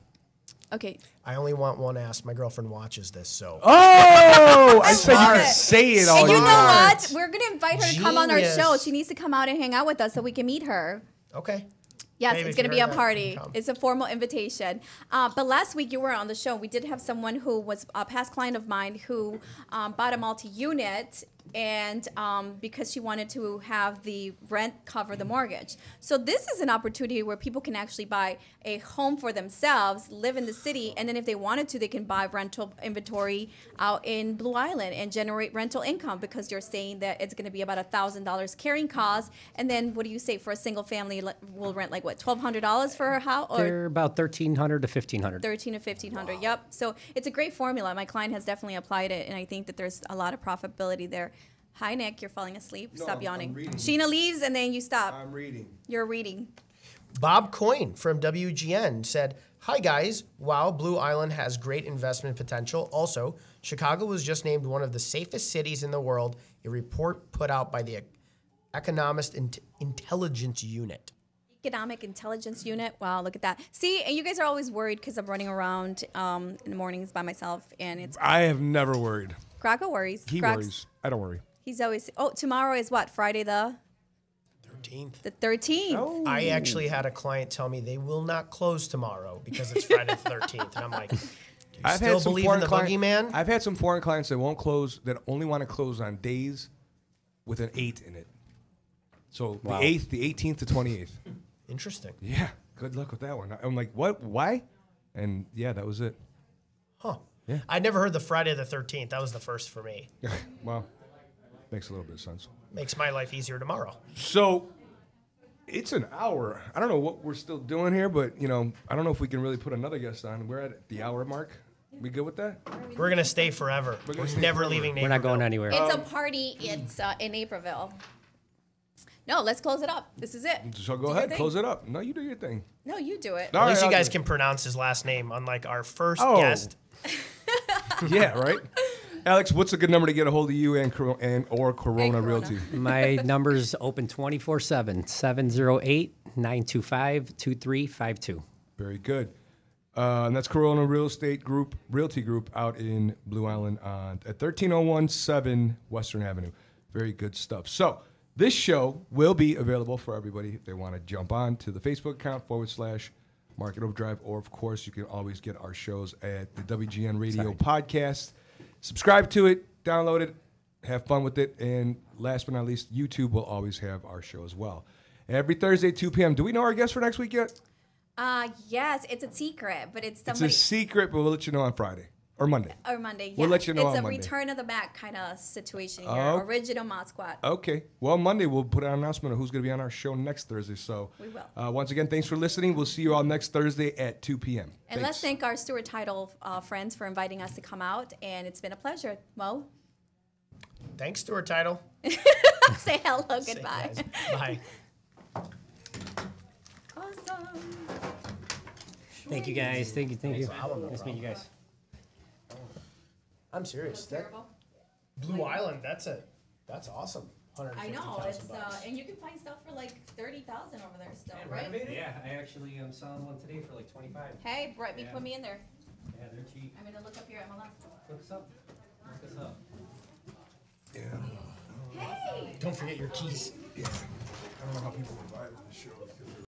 Okay. I only want one ass. My girlfriend watches this, so. Oh, I said you love could it. say it all And you know night. what? We're going to invite her to come on our Genius. show. She needs to come out and hang out with us so we can meet her. Okay. Yes, Maybe it's if going to you be a heard that, party. you can come. It's a formal invitation. But last week you were on the show. We did have someone who was a past client of mine who bought a multi-unit and because she wanted to have the rent cover the mortgage. So this is an opportunity where people can actually buy a home for themselves, live in the city, and then if they wanted to, they can buy rental inventory out in Blue Island and generate rental income because you're saying that it's going to be about $1,000 carrying costs. And then what do you say for a single family will rent like what, $1,200 for her house? Or They're about $1,300 to $1,500. 13 to 1500. Yep. So it's a great formula. My client has definitely applied it, and I think that there's a lot of profitability there. Hi, Nick. You're falling asleep. No, Stop I'm yawning. reading. Sheena leaves, and then you stop. I'm reading. You're reading. Bob Coyne from WGN said, "Hi guys, wow, Blue Island has great investment potential. Also, Chicago was just named one of the safest cities in the world, a report put out by the Economist Intelligence Unit." Economic Intelligence Unit. Wow, look at that. See, and you guys are always worried because I'm running around in the mornings by myself, and it's I have never worried. Croco worries. He Crocs- worries. I don't worry. He's always. Oh, tomorrow is what? Friday the 13th. 13th. I actually had a client tell me they will not close tomorrow because it's Friday the 13th. And I'm like, do you still believe in the boogeyman? I've had some foreign clients that won't close, that only want to close on days with an 8 in it. So Wow. the 8th, the 18th to 28th. Interesting. Yeah, good luck with that one. I'm like, what? Why? And yeah, that was it. Huh. Yeah. I never heard the Friday the 13th. That was the first for me. Well, makes a little bit of sense. Makes my life easier tomorrow. So it's an hour. I don't know what we're still doing here, but I don't know if we can really put another guest on. We're at the hour mark. We good with that? We're going to stay forever. We're We're gonna stay never forever. leaving We're Naperville. not going anywhere. It's a party. It's in Naperville. No, let's close it up. This is it. So go Do your ahead, thing. close it up. No, you do your thing. No, you do it. All At least right, you I'll guys do can pronounce his last name, unlike our first Oh. guest. it. Yeah, right. Alex, what's a good number to get a hold of you and or Corona Corona. Realty? My number's open 24/7, 708-925-2352. Very good. And that's Corona Realty Group out in Blue Island at 13017 Western Avenue. Very good stuff. So this show will be available for everybody if they want to jump on to the Facebook account /Market OVerdrive, or of course you can always get our shows at the WGN Radio Podcast. Subscribe to it, download it, have fun with it, and last but not least, YouTube will always have our show as well. Every Thursday, 2 p.m. Do we know our guest for next week yet? Yes, it's a secret, but it's It's somebody. a secret, but we'll let you know on Friday. Or Monday? Or Monday, We'll yes. let you know It's on a Monday. return of the Mac kind of situation here. Oh. Original Mod Squad. Okay. Well, Monday we'll put out an announcement of who's going to be on our show next Thursday. So We will. once again, thanks for listening. We'll see you all next Thursday at 2 p.m. And let's thank our Stewart Title friends for inviting us to come out. And it's been a pleasure. Mo, Thanks, Stewart Title. say hello, Say, goodbye. guys, bye. Awesome. Thank you guys. Thank you. No problem. Nice to meet you guys. I'm serious. That Terrible. Blue Island, that's awesome. I know. $150,000 It's bucks. and you can find stuff for like 30,000 over there still, right? Yeah, I actually am selling one today for like 25. Hey, Brett, Yeah. put me in there. Yeah, they're cheap. I'm gonna look up your MLS. Look us up. Look us up. Hey. Don't forget your keys. I don't know how people would buy this show.